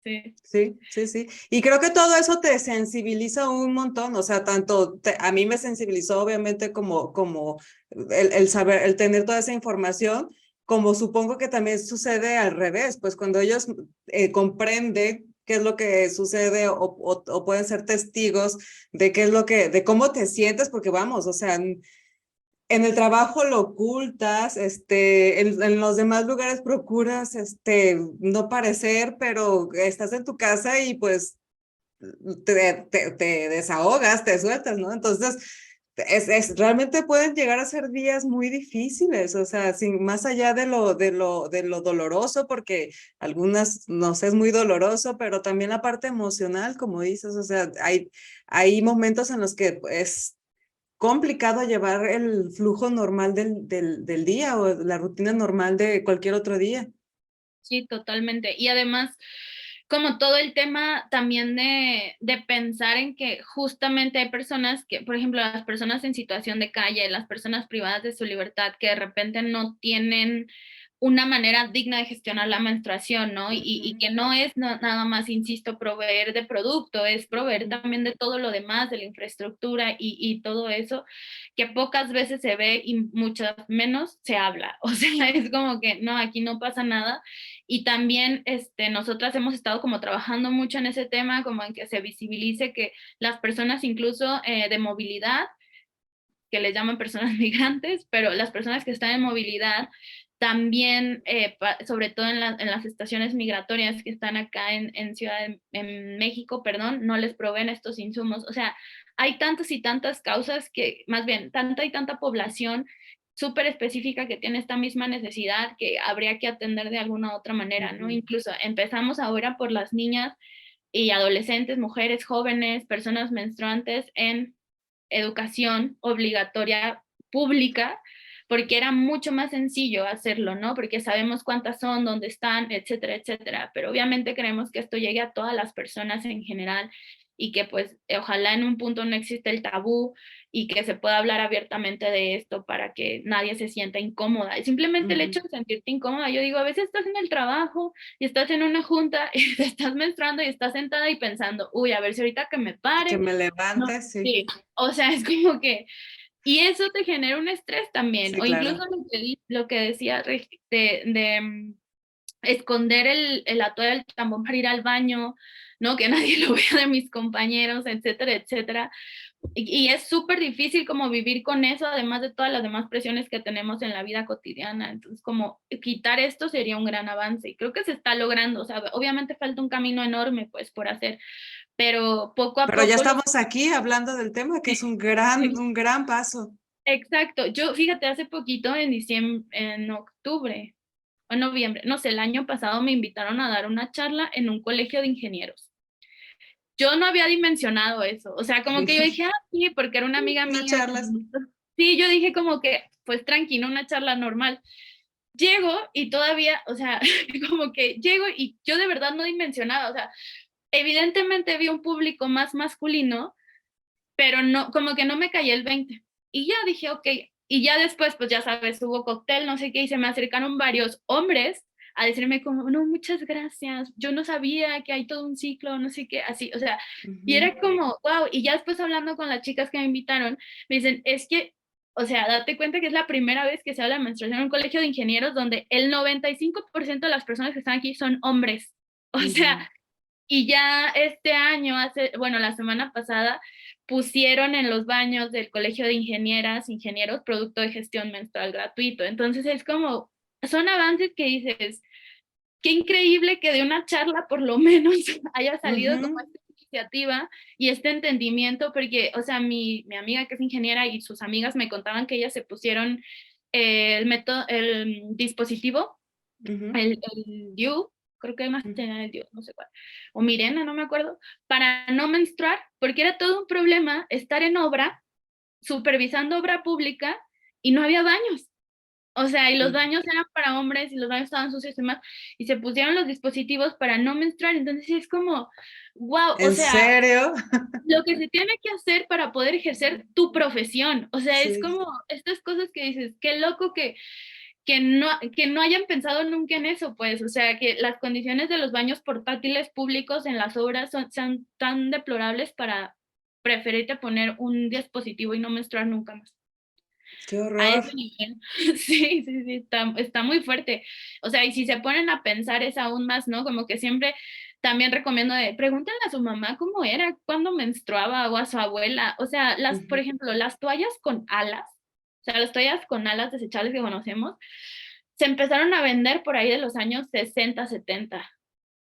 sí. sí, sí, sí. Y creo que todo eso te sensibiliza un montón, o sea, a mí me sensibilizó obviamente como el saber, el tener toda esa información, como supongo que también sucede al revés, pues cuando ellos comprenden qué es lo que sucede o pueden ser testigos de qué es de cómo te sientes, porque vamos, o sea, en el trabajo lo ocultas, en los demás lugares procuras, no parecer, pero estás en tu casa y pues te desahogas, te sueltas, ¿no? Entonces, realmente pueden llegar a ser días muy difíciles, o sea, sin, más allá de lo doloroso, porque algunas nos es muy doloroso, pero también la parte emocional, como dices, o sea, hay momentos en los que es complicado llevar el flujo normal del día o la rutina normal de cualquier otro día. Sí, totalmente. Y además, como todo el tema también de pensar en que justamente hay personas que, por ejemplo, las personas en situación de calle, las personas privadas de su libertad, que de repente no tienen una manera digna de gestionar la menstruación, ¿no? Y que no es nada más, insisto, proveer de producto, es proveer también de todo lo demás, de la infraestructura y todo eso, que pocas veces se ve y muchas menos se habla. O sea, es como que no, aquí no pasa nada. Y también nosotras hemos estado como trabajando mucho en ese tema, como en que se visibilice que las personas incluso de movilidad, que les llaman personas migrantes, pero las personas que están en movilidad también, sobre todo en las estaciones migratorias que están acá en México, perdón, no les proveen estos insumos. O sea, hay tantas y tantas causas que, más bien, tanta y tanta población súper específica que tiene esta misma necesidad que habría que atender de alguna otra manera, ¿no? Incluso empezamos ahora por las niñas y adolescentes, mujeres jóvenes, personas menstruantes en educación obligatoria pública, porque era mucho más sencillo hacerlo, ¿no? Porque sabemos cuántas son, dónde están, etcétera, etcétera. Pero obviamente queremos que esto llegue a todas las personas en general y que pues ojalá en un punto no existe el tabú y que se pueda hablar abiertamente de esto para que nadie se sienta incómoda. Y simplemente el hecho de sentirte incómoda, yo digo, a veces estás en el trabajo y estás en una junta y te estás menstruando y estás sentada y pensando, uy, a ver si ahorita que me Que pare, me no, levante, sí, sí, o sea, es como que, y eso te genera un estrés también, sí, o incluso claro. lo que decía esconder la toalla del tampón para ir al baño, ¿no? Que nadie lo vea de mis compañeros, etcétera, etcétera. Y es súper difícil como vivir con eso, además de todas las demás presiones que tenemos en la vida cotidiana. Entonces, como quitar esto sería un gran avance y creo que se está logrando. O sea, obviamente falta un camino enorme pues por hacer, pero poco a Pero ya poco los... estamos aquí hablando del tema, que es un gran paso. Exacto. Yo, fíjate, hace poquito, en diciembre, en octubre o noviembre, no sé, el año pasado me invitaron a dar una charla en un colegio de ingenieros. Yo no había dimensionado eso, o sea, como que yo dije, ah, sí, porque era una amiga Una mía. charla. Sí, yo dije como que, pues tranquilo, una charla normal. Llego y todavía, o sea, como que llego y yo de verdad no dimensionaba, o sea, evidentemente vi un público más masculino, pero no, como que no me caía el 20. Y ya dije, ok, y ya después, pues ya sabes, hubo cóctel, no sé qué, y se me acercaron varios hombres a decirme como, no, muchas gracias, yo no sabía que hay todo un ciclo, no sé qué, así, o sea, y Ujú. era como, wow, y ya después hablando con las chicas que me invitaron, me dicen, es que, o sea, date cuenta que es la primera vez que se habla de menstruación en un colegio de ingenieros donde el 95% de las personas que están aquí son hombres, o sea, Ujú. y ya este año, bueno, la semana pasada, pusieron en los baños del Colegio de Ingenieras, Ingenieros, producto de gestión menstrual gratuito. Entonces es como, son avances que dices, qué increíble que de una charla por lo menos haya salido como Ujú. esta iniciativa y este entendimiento, porque, o sea, mi amiga que es ingeniera y sus amigas me contaban que ellas se pusieron el método, el dispositivo Ujú. el DIU, creo que más tenía el DIU, no sé cuál, o Mirena, no me acuerdo, para no menstruar, porque era todo un problema estar en obra, supervisando obra pública y no había baños. O sea, y los Sí. baños eran para hombres y los baños estaban sucios y demás, y se pusieron los dispositivos para no menstruar. Entonces es como, wow, o ¿En sea, serio? lo que se tiene que hacer para poder ejercer tu profesión. O sea, es Sí. como estas cosas que dices, qué loco que no hayan pensado nunca en eso, pues, o sea, que las condiciones de los baños portátiles públicos en las obras sean tan deplorables para preferirte poner un dispositivo y no menstruar nunca más. Qué A horror. ese nivel. Sí, sí, sí, está muy fuerte. O sea, y si se ponen a pensar es aún más, ¿no? Como que siempre también recomiendo de pregúntenle a su mamá cómo era cuando menstruaba o a su abuela. O sea, por Ujú. ejemplo, las toallas con alas, o sea, las toallas con alas desechables que conocemos, se empezaron a vender por ahí de los años 60, 70.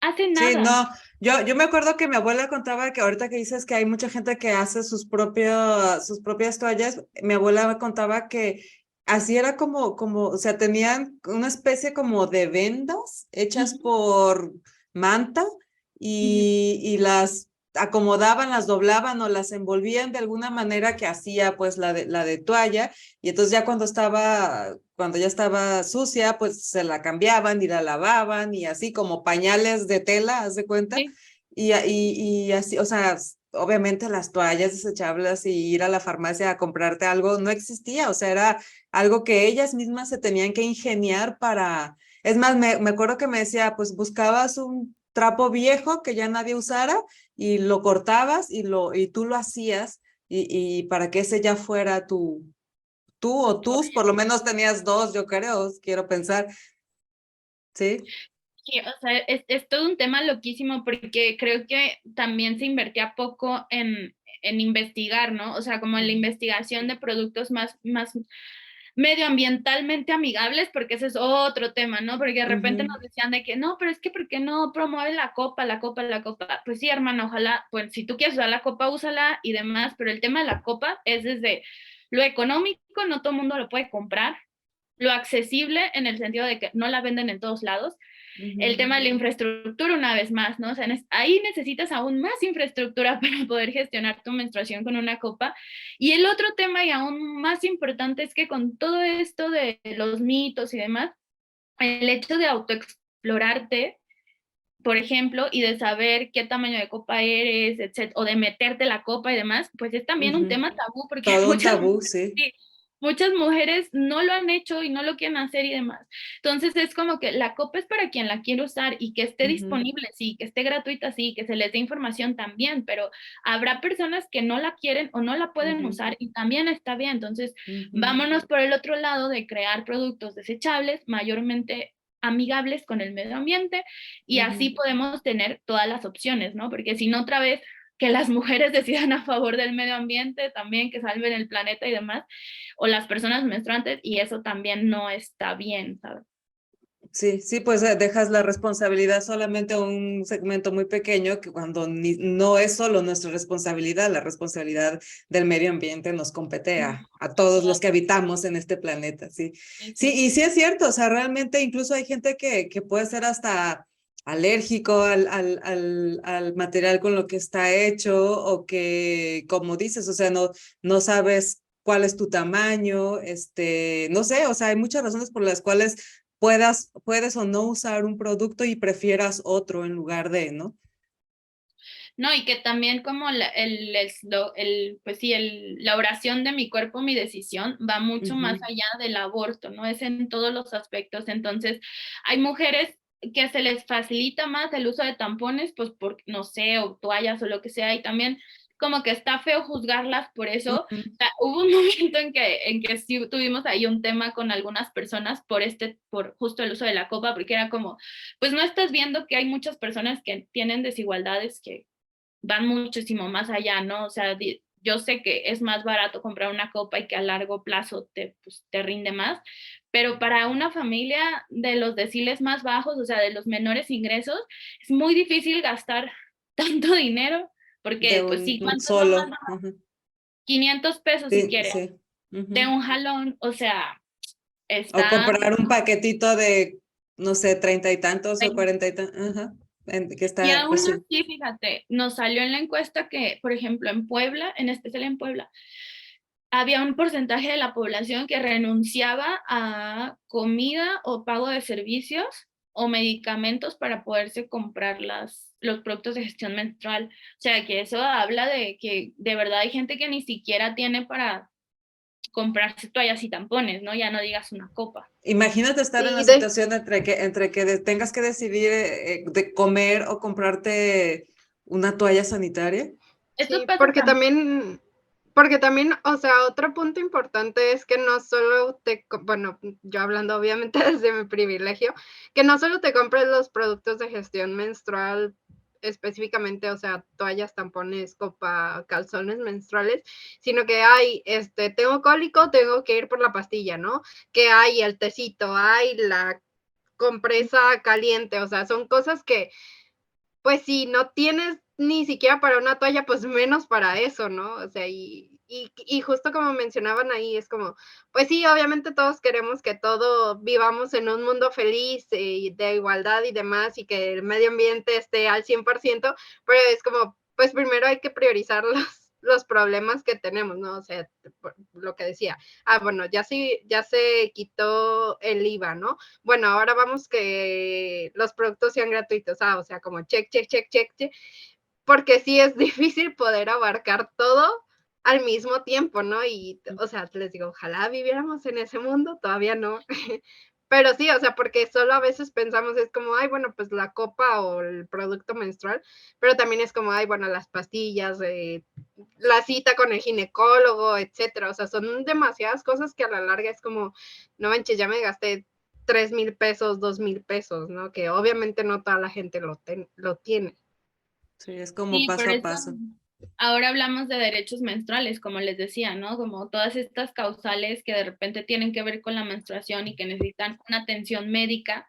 Hace Sí, nada. no, yo me acuerdo que mi abuela contaba que ahorita que dices que hay mucha gente que hace sus propias toallas, mi abuela me contaba que así era o sea, tenían una especie como de vendas hechas Ujú, por manta ujú. y las acomodaban, las doblaban o las envolvían de alguna manera que hacía pues la de toalla y entonces ya cuando ya estaba sucia, pues se la cambiaban y la lavaban y así como pañales de tela, haz de cuenta. Sí, Y así, o sea, obviamente las toallas desechables y ir a la farmacia a comprarte algo no existía, o sea, era algo que ellas mismas se tenían que ingeniar para... Es más, me acuerdo que me decía, pues buscabas un trapo viejo que ya nadie usara y lo cortabas y tú lo hacías y para que ese ya fuera tú tu o tus, toalla. por lo menos tenías dos, yo creo, quiero pensar, ¿sí? Sí, o sea, es todo un tema loquísimo porque creo que también se invertía poco en investigar, ¿no? O sea, como en la Ujú. investigación de productos más medioambientalmente amigables, porque ese es otro tema, ¿no? Porque de repente Ujú. nos decían de que no, pero es que ¿por qué no promueve la copa, la copa, la copa? Pues sí, hermano, ojalá, pues si tú quieres usar la copa, úsala y demás, pero el tema de la copa es desde lo económico, no todo el mundo lo puede comprar, lo accesible en el sentido de que no la venden en todos lados, el Ujú. tema de la infraestructura una vez más, ¿no? O sea, ahí necesitas aún más infraestructura para poder gestionar tu menstruación con una copa. Y el otro tema y aún más importante es que con todo esto de los mitos y demás, el hecho de autoexplorarte, por ejemplo, y de saber qué tamaño de copa eres, etc., o de meterte la copa y demás, pues es también un Ujú. tema tabú porque Todo un muchas tabú, mujeres, sí. sí, muchas mujeres no lo han hecho y no lo quieren hacer y demás. Entonces es como que la copa es para quien la quiere usar y que esté Ujú. disponible, sí, que esté gratuita, sí, que se les dé información también, pero habrá personas que no la quieren o no la pueden Ujú. usar y también está bien. Entonces, Ujú. vámonos por el otro lado de crear productos desechables, mayormente amigables con el medio ambiente y así Ujú. podemos tener todas las opciones, ¿no? Porque si no, otra vez que las mujeres decidan a favor del medio ambiente también, que salven el planeta y demás, o las personas menstruantes, y eso también no está bien, ¿sabes? Sí, sí, pues dejas la responsabilidad solamente a un segmento muy pequeño que cuando no es solo nuestra responsabilidad, la responsabilidad del medio ambiente nos compete a todos los que habitamos en este planeta, sí. Sí, y sí es cierto, o sea, realmente incluso hay gente que puede ser hasta alérgico al material con lo que está hecho o que, como dices, o sea, no sabes cuál es tu tamaño, no sé, o sea, hay muchas razones por las cuales puedes o no usar un producto y prefieras otro en lugar de, ¿no? No, y que también como pues sí, la oración de mi cuerpo, mi decisión, va mucho más allá del aborto, ¿no? Es en todos los aspectos. Entonces, hay mujeres que se les facilita más el uso de tampones, pues por, no sé, o toallas o lo que sea, y también como que está feo juzgarlas por eso. O sea, hubo un momento en que sí tuvimos ahí un tema con algunas personas por justo el uso de la copa, porque era como, pues no estás viendo que hay muchas personas que tienen desigualdades que van muchísimo más allá, ¿no? O sea, yo sé que es más barato comprar una copa y que a largo plazo pues, te rinde más, pero para una familia de los deciles más bajos, o sea, de los menores ingresos, es muy difícil gastar tanto dinero, De porque pues sí, un ¿cuánto es lo más solo. barato? 500 pesos si Sí, quieres, sí. de un jalón, o sea, O está... comprar un paquetito de, no sé, 30 y tantos o 40 y tantos, que Y está, pues aún sí. así, fíjate, nos salió en la encuesta que, por ejemplo, en Puebla, en especial en Puebla, había un porcentaje de la población que renunciaba a comida o pago de servicios o medicamentos para poderse comprar los productos de gestión menstrual. O sea, que eso habla de que de verdad hay gente que ni siquiera tiene para comprarse toallas y tampones, ¿no? Ya no digas una copa. Imagínate estar en la Sí, situación entre que tengas que decidir de comer o comprarte una toalla sanitaria. Esto sí, pasa también. porque también, o sea, otro punto importante es que no solo bueno, yo hablando obviamente desde mi privilegio, que no solo te compres los productos de gestión menstrual específicamente, o sea, toallas, tampones, copa, calzones menstruales, sino que hay, tengo cólico, tengo que ir por la pastilla, ¿no? Que hay el tecito, hay la compresa caliente, o sea, son cosas que pues si no tienes ni siquiera para una toalla, pues menos para eso, ¿no? O sea, y justo como mencionaban ahí, es como, pues sí, obviamente todos queremos que todo vivamos en un mundo feliz de igualdad y demás, y que el medio ambiente esté al 100%, pero es como, pues primero hay que priorizar los problemas que tenemos, ¿no? O sea, lo que decía, bueno, ya se quitó el IVA, ¿no? Bueno, ahora vamos que los productos sean gratuitos, o sea, como check, check, check, check, check, porque sí es difícil poder abarcar todo al mismo tiempo, ¿no? Y, o sea, les digo, ojalá viviéramos en ese mundo, todavía no, pero sí, o sea, porque solo a veces pensamos, es como, ay, bueno, pues la copa o el producto menstrual, pero también es como, ay, bueno, las pastillas, la cita con el ginecólogo, etcétera, o sea, son demasiadas cosas que a la larga es como, no manches, ya me gasté 3,000 pesos, 2,000 pesos, ¿no? Que obviamente no toda la gente lo tiene. Sí, es como Sí, por paso a eso paso. ahora hablamos de derechos menstruales, como les decía, ¿no? Como todas estas causales que de repente tienen que ver con la menstruación y que necesitan una atención médica,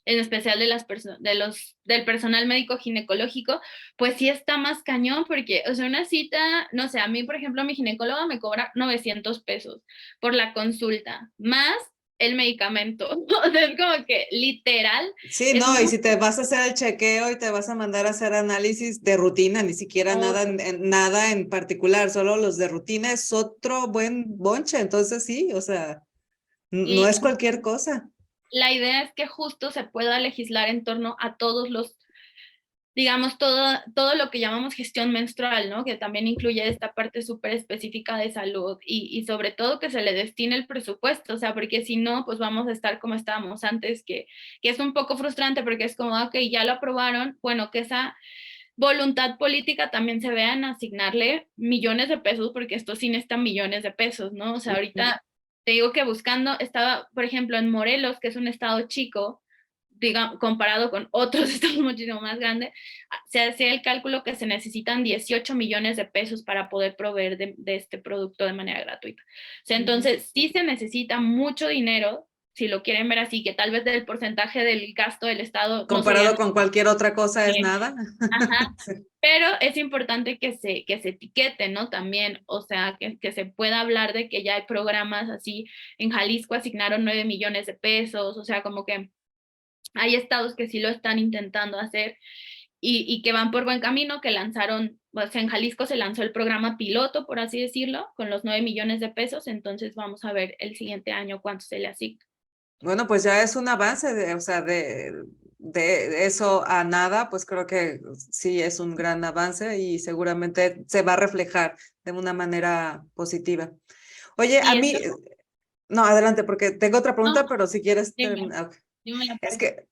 en especial del personal médico ginecológico, pues sí está más cañón porque, o sea, una cita, no sé, a mí, por ejemplo, mi ginecóloga me cobra 900 pesos por la consulta, más el medicamento. O sea, es como que literal, Sí, es no, y muy... si te vas a hacer el chequeo y te vas a mandar a hacer análisis de rutina, ni siquiera nada en particular, solo los de rutina es otro buen bonche, entonces sí, o sea, no Y es cualquier cosa. la idea es que justo se pueda legislar en torno a todos los, digamos, todo lo que llamamos gestión menstrual, ¿no? Que también incluye esta parte súper específica de salud y sobre todo que se le destine el presupuesto, o sea, porque si no, pues vamos a estar como estábamos antes, que es un poco frustrante porque es como, ok, ya lo aprobaron, bueno, que esa voluntad política también se vea en asignarle millones de pesos, porque esto sí necesita millones de pesos, ¿no? O sea, ahorita te digo que buscando, estaba, por ejemplo, en Morelos, que es un estado chico, digamos, comparado con otros estados muchísimo más grandes, se hace el cálculo que se necesitan 18 millones de pesos para poder proveer de este producto de manera gratuita. O sea, entonces sí se necesita mucho dinero, si lo quieren ver así, que tal vez del porcentaje del gasto del Estado no sería Comparado con cualquier otra cosa es bien. nada. Ajá. Sí. Pero es importante que se etiquete, ¿no? También, o sea, que se pueda hablar de que ya hay programas así. En Jalisco asignaron 9 millones de pesos, o sea, como que hay estados que sí lo están intentando hacer y que van por buen camino, que lanzaron, pues en Jalisco se lanzó el programa piloto, por así decirlo, con los 9 millones de pesos, entonces vamos a ver el siguiente año cuánto se le asigna. Bueno, pues ya es un avance, o sea, de eso a nada, pues creo que sí es un gran avance y seguramente se va a reflejar de una manera positiva. Oye, a Sí, mí, esto, no, adelante, porque tengo otra no, pregunta, pero si quieres dime, terminar. dime la Es parte.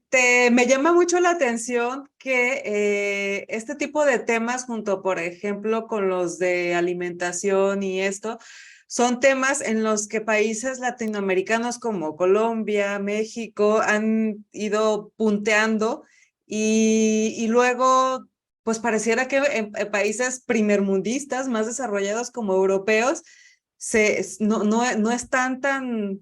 que me llama mucho la atención que este tipo de temas, junto, por ejemplo, con los de alimentación y esto, son temas en los que países latinoamericanos como Colombia, México han ido punteando y luego, pues pareciera que en países primermundistas, más desarrollados como europeos, no están tan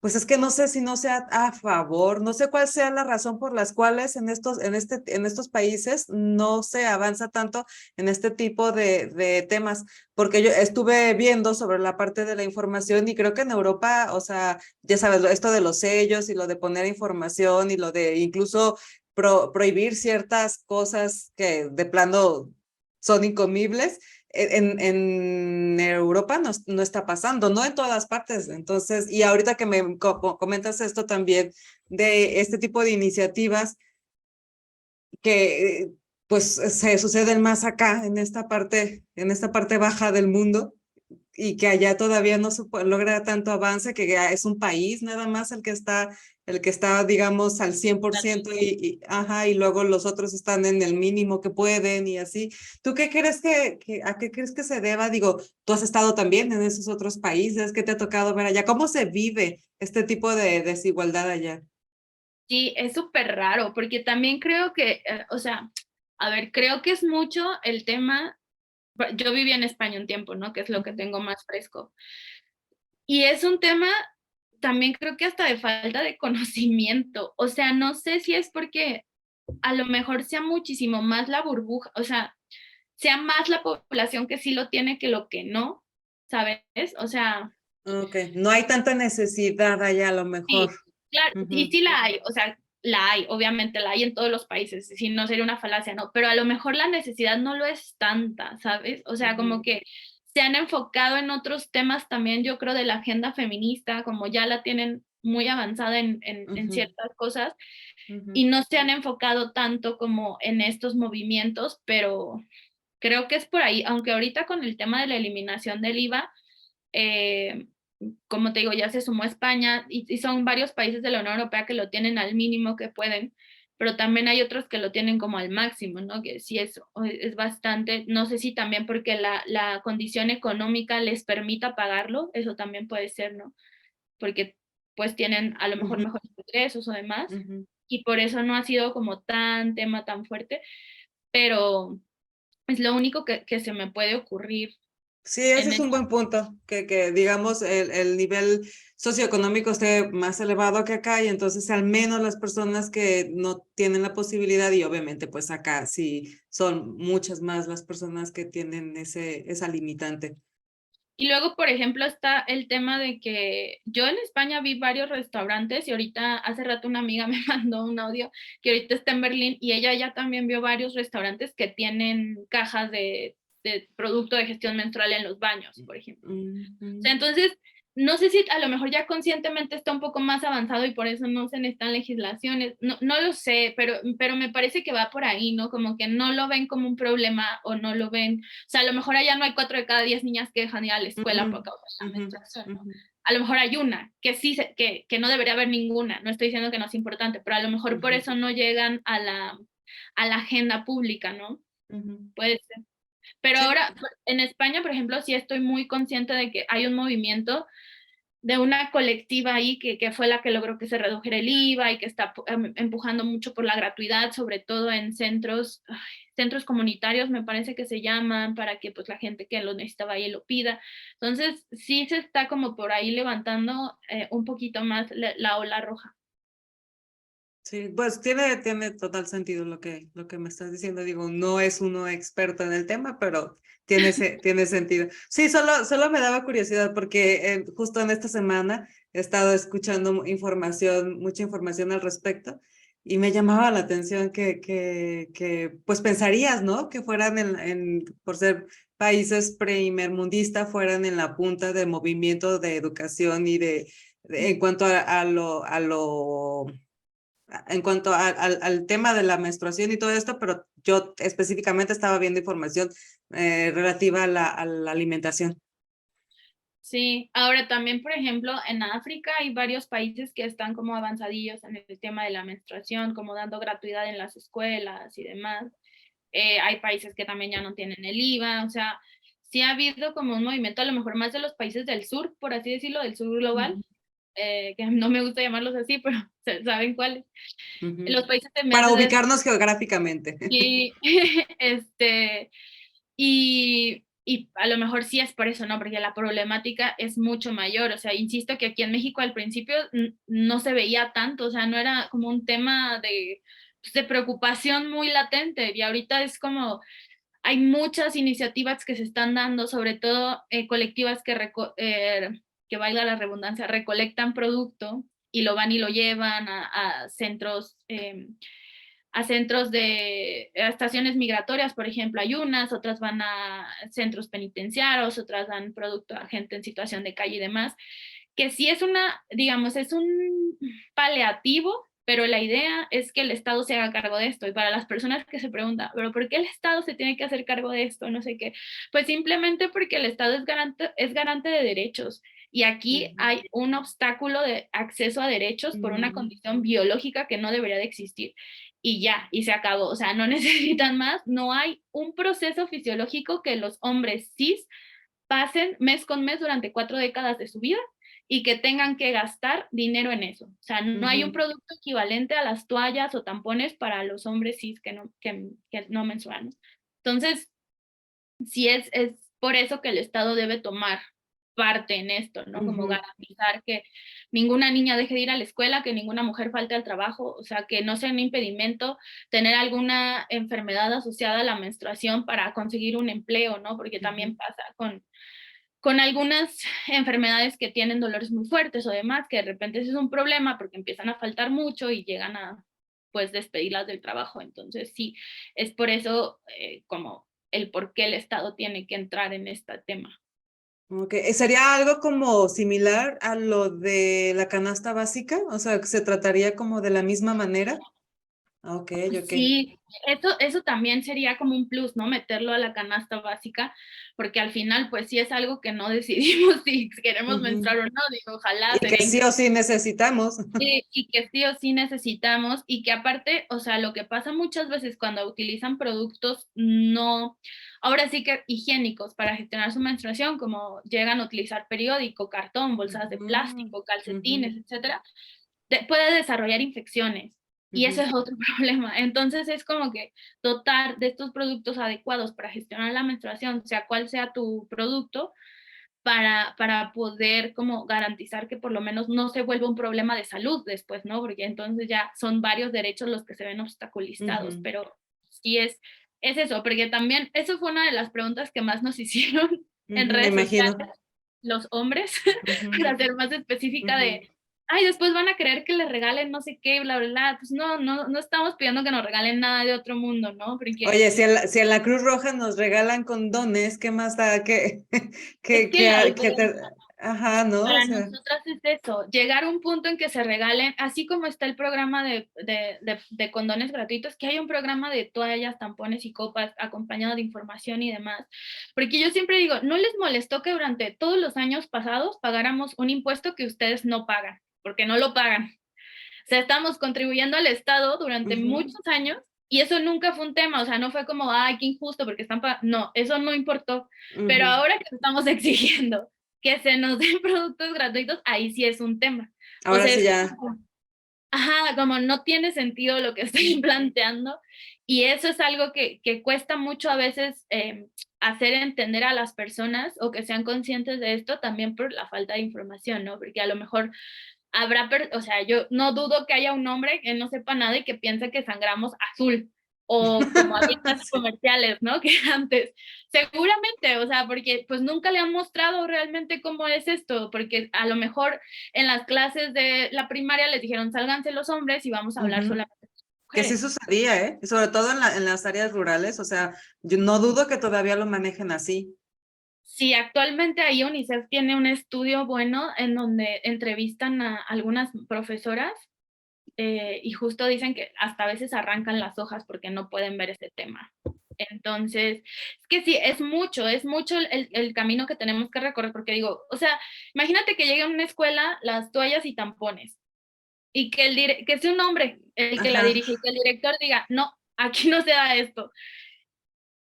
pues es que no sé si no sea a favor, no sé cuál sea la razón por las cuales en estos países no se avanza tanto en este tipo de temas, porque yo estuve viendo sobre la parte de la información y creo que en Europa, o sea, ya sabes, esto de los sellos y lo de poner información y lo de incluso prohibir ciertas cosas que de plano son incomibles en Europa no está pasando, no en todas partes. Entonces, y ahorita que me comentas esto también de este tipo de iniciativas que pues se suceden más acá en esta parte baja del mundo y que allá todavía no se logra tanto avance, que ya es un país nada más el que está, digamos, al 100% ajá, y luego los otros están en el mínimo que pueden y así. ¿Tú qué crees a qué crees que se deba? Digo, tú has estado también en esos otros países, ¿qué te ha tocado ver allá? ¿Cómo se vive este tipo de desigualdad allá? Sí, es súper raro, porque también creo que, o sea, a ver, creo que es mucho el tema, yo viví en España un tiempo, ¿no? Que es lo que tengo más fresco. Y es un tema también creo que hasta de falta de conocimiento. O sea, no sé si es porque a lo mejor sea muchísimo más la burbuja, o sea, sea más la población que sí lo tiene que lo que no, ¿sabes? O sea, Ok, no hay tanta necesidad allá a lo mejor. sí, claro, y Ujú, sí la hay, o sea, la hay, obviamente la hay en todos los países, si no sería una falacia, ¿no? Pero a lo mejor la necesidad no lo es tanta, ¿sabes? O sea, como ujú, que se han enfocado en otros temas también, yo creo, de la agenda feminista, como ya la tienen muy avanzada en ujú, ciertas cosas, ujú. y no se han enfocado tanto como en estos movimientos, pero creo que es por ahí, aunque ahorita con el tema de la eliminación del IVA, eh, como te digo, ya se sumó España y son varios países de la Unión Europea que lo tienen al mínimo que pueden, pero también hay otros que lo tienen como al máximo, ¿no? Que sí es bastante, no sé si también porque la condición económica les permita pagarlo, eso también puede ser, ¿no? Porque pues tienen a lo mejor Ujú, mejores ingresos o demás, ujú. y por eso no ha sido como tan tema tan fuerte, pero es lo único que se me puede ocurrir Sí, ese en es un eso. buen punto, que digamos el nivel socioeconómico esté más elevado que acá y entonces al menos las personas que no tienen la posibilidad y obviamente pues acá sí son muchas más las personas que tienen esa limitante. Y luego, por ejemplo, está el tema de que yo en España vi varios restaurantes y ahorita hace rato una amiga me mandó un audio que ahorita está en Berlín y ella ya también vio varios restaurantes que tienen cajas de producto de gestión menstrual en los baños, por ejemplo. O sea, Ujú, entonces, no sé si a lo mejor ya conscientemente está un poco más avanzado y por eso no se necesitan legislaciones, no, no lo sé, pero me parece que va por ahí, ¿no? Como que no lo ven como un problema o no lo ven, o sea, a lo mejor allá no hay 4 de cada 10 niñas que dejan ir a la escuela por ujú, causa de la ujú, menstruación, ¿no? ujú, A lo mejor hay una, que sí, que no debería haber ninguna, no estoy diciendo que no es importante, pero a lo mejor por ujú, eso no llegan a la agenda pública, ¿no? ujú. Puede ser. Pero Sí. ahora, en España, por ejemplo, sí estoy muy consciente de que hay un movimiento de una colectiva ahí que fue la que logró que se redujera el IVA y que está empujando mucho por la gratuidad, sobre todo en centros comunitarios, me parece que se llaman, para que pues la gente que lo necesita vaya y lo pida. Entonces, sí se está como por ahí levantando un poquito más la ola roja. Sí, pues tiene total sentido lo que me estás diciendo. Digo, no es uno experto en el tema, pero tiene sentido. Sí, solo me daba curiosidad porque justo en esta semana he estado escuchando mucha información al respecto y me llamaba la atención que pues pensarías, ¿no? Que fueran por ser países primermundistas, fueran en la punta del movimiento de educación y en cuanto en cuanto al tema de la menstruación y todo esto, pero yo específicamente estaba viendo información relativa a la alimentación. Sí, ahora también, por ejemplo, en África hay varios países que están como avanzadillos en el tema de la menstruación, como dando gratuidad en las escuelas y demás. Hay países que también ya no tienen el IVA, o sea, sí ha habido como un movimiento, a lo mejor más de los países del sur, por así decirlo, del sur global, que no me gusta llamarlos así, pero saben cuáles. Los países Para emergentes de ubicarnos geográficamente. sí, y a lo mejor sí es por eso, ¿no? Porque la problemática es mucho mayor. O sea, insisto que aquí en México al principio no se veía tanto, o sea, no era como un tema pues, de preocupación muy latente. Y ahorita es como, hay muchas iniciativas que se están dando, sobre todo colectivas que valga la redundancia, recolectan producto y lo van y lo llevan a centros. A centros a estaciones migratorias, por ejemplo, hay unas, otras van a centros penitenciarios, otras dan producto a gente en situación de calle y demás, que sí es digamos, es un paliativo, pero la idea es que el Estado se haga cargo de esto. Y para las personas que se preguntan, ¿pero por qué el Estado se tiene que hacer cargo de esto? No sé qué. Pues simplemente porque el Estado es garante de derechos. Y aquí hay un obstáculo de acceso a derechos por una condición biológica que no debería de existir. Y ya, y se acabó. O sea, no necesitan más. No hay un proceso fisiológico que los hombres cis pasen mes con mes durante 4 décadas de su vida y que tengan que gastar dinero en eso. O sea, no hay un producto equivalente a las toallas o tampones para los hombres cis que no menstruan, ¿no? Entonces, sí es por eso que el Estado debe tomar parte en esto, ¿no? Como garantizar que ninguna niña deje de ir a la escuela, que ninguna mujer falte al trabajo, o sea, que no sea un impedimento tener alguna enfermedad asociada a la menstruación para conseguir un empleo, ¿no? Porque también pasa con algunas enfermedades que tienen dolores muy fuertes o demás, que de repente ese es un problema porque empiezan a faltar mucho y llegan a, pues, despedirlas del trabajo. Entonces, sí, es por eso como el por qué el Estado tiene que entrar en este tema. Okay. ¿Sería algo como similar a lo de la canasta básica? O sea, ¿se trataría como de la misma manera? Ok. Sí, eso también sería como un plus, ¿no? Meterlo a la canasta básica, porque al final, pues sí es algo que no decidimos si queremos menstruar o no. Digo, ojalá Y que sería sí o sí necesitamos. y que sí o sí necesitamos, y que aparte, o sea, lo que pasa muchas veces cuando utilizan productos no, ahora sí que higiénicos para gestionar su menstruación, como llegan a utilizar periódico, cartón, bolsas de plástico, calcetines, etcétera, puede desarrollar infecciones. Y ese es otro problema. Entonces es como que dotar de estos productos adecuados para gestionar la menstruación, sea cual sea tu producto, para poder como garantizar que por lo menos no se vuelva un problema de salud después, ¿no? Porque entonces ya son varios derechos los que se ven obstaculizados, pero sí es eso, porque también eso fue una de las preguntas que más nos hicieron en Me redes imagino. sociales los hombres, para ser más específica ay, después van a querer que les regalen no sé qué, bla, bla, bla. Pues no estamos pidiendo que nos regalen nada de otro mundo, ¿no? Porque Oye, si en la Cruz Roja nos regalan condones, ¿qué más da es que la que idea te... Ajá, ¿no? O para sea, nosotras es eso, llegar a un punto en que se regalen, así como está el programa de condones gratuitos, que hay un programa de toallas, tampones y copas acompañado de información y demás. Porque yo siempre digo, ¿no les molestó que durante todos los años pasados pagáramos un impuesto que ustedes no pagan? Porque no lo pagan. O sea, estamos contribuyendo al Estado durante muchos años y eso nunca fue un tema. O sea, no fue como, ay, qué injusto porque están pagando. No, eso no importó. Pero ahora que estamos exigiendo que se nos den productos gratuitos, ahí sí es un tema. Ahora O sea, sí ya. ajá, como no tiene sentido lo que estoy planteando, y eso es algo que cuesta mucho a veces hacer entender a las personas o que sean conscientes de esto también por la falta de información, ¿no? Porque a lo mejor habrá, o sea, yo no dudo que haya un hombre que no sepa nada y que piense que sangramos azul, o como había estas Sí. comerciales, ¿no? Que antes, seguramente, o sea, porque pues nunca le han mostrado realmente cómo es esto, porque a lo mejor en las clases de la primaria les dijeron, sálganse los hombres y vamos a hablar solamente de Que sí mujeres. sucedía, ¿eh? Sobre todo en las áreas rurales, o sea, yo no dudo que todavía lo manejen así. Sí, actualmente ahí UNICEF tiene un estudio bueno en donde entrevistan a algunas profesoras y justo dicen que hasta a veces arrancan las hojas porque no pueden ver ese tema. Entonces, es que sí, es mucho el camino que tenemos que recorrer, porque digo, o sea, imagínate que llegue a una escuela las toallas y tampones, y que, que sea un hombre el que la Ajá. dirige, y que el director diga, no, aquí no se da esto,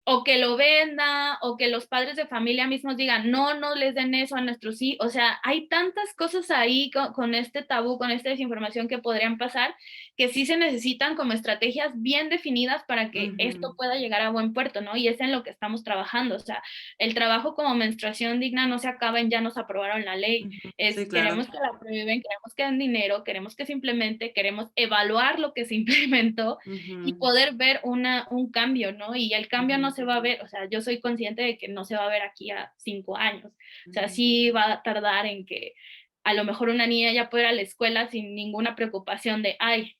o que lo venda, o que los padres de familia mismos digan, no, no les den eso a nuestros hijos. O sea, hay tantas cosas ahí con este tabú, con esta desinformación que podrían pasar, que sí se necesitan como estrategias bien definidas para que esto pueda llegar a buen puerto, ¿no? Y es en lo que estamos trabajando. O sea, el trabajo como menstruación digna no se acaba en ya nos aprobaron la ley. Sí, claro. Queremos que la prohíben, queremos que den dinero, queremos que se implemente, queremos evaluar lo que se implementó y poder ver un cambio, ¿no? Y el cambio no se va a ver, o sea, yo soy consciente de que no se va a ver aquí a 5 años, o sea, sí va a tardar en que a lo mejor una niña ya pueda ir a la escuela sin ninguna preocupación de, ay,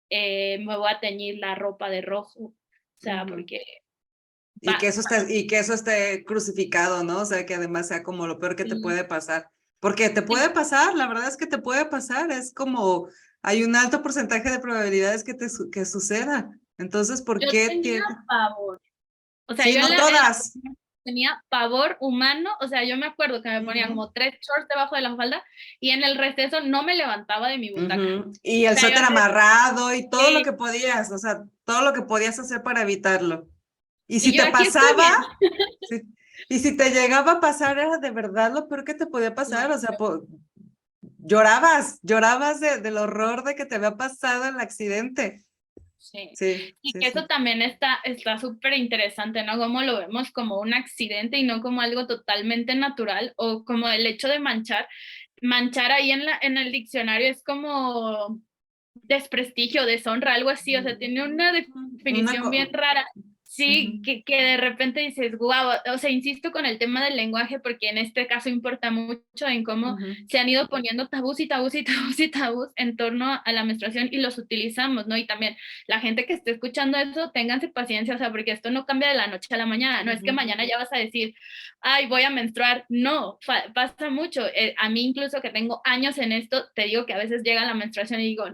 me voy a teñir la ropa de rojo, o sea, porque Y que eso esté crucificado, ¿no? O sea, que además sea como lo peor que te sí, puede pasar. Porque te puede pasar, la verdad es que te puede pasar, es como hay un alto porcentaje de probabilidades que suceda. Entonces, ¿por yo qué tenía tiene? pavor, o sea, Sí, yo no en la todas. tenía pavor humano, o sea, yo me acuerdo que me ponía como 3 shorts debajo de la falda y en el receso no me levantaba de mi butaca. Y O el sea, yo suéter amarrado y todo lo así, que podías, o sea, todo lo que podías hacer para evitarlo. Y si y yo te aquí estoy pasaba, bien. sí, y si te llegaba a pasar, era de verdad lo peor que te podía pasar, o sea, llorabas del horror de que te había pasado el accidente. Sí, Sí, y sí, que eso sí. también está súper interesante, ¿no? Como lo vemos como un accidente y no como algo totalmente natural, o como el hecho de manchar ahí en el diccionario es como desprestigio, deshonra, algo así, o sea, tiene una Una definición bien rara. Sí, Ujú, que de repente dices, wow, o sea, insisto con el tema del lenguaje porque en este caso importa mucho en cómo ujú, se han ido poniendo tabús y tabús y tabús y tabús en torno a la menstruación y los utilizamos, ¿no? Y también la gente que esté escuchando eso, ténganse paciencia, o sea, porque esto no cambia de la noche a la mañana, no es que ujú. mañana ya vas a decir, ay, voy a menstruar, no, pasa mucho. A mí incluso que tengo años en esto, te digo que a veces llega la menstruación y digo,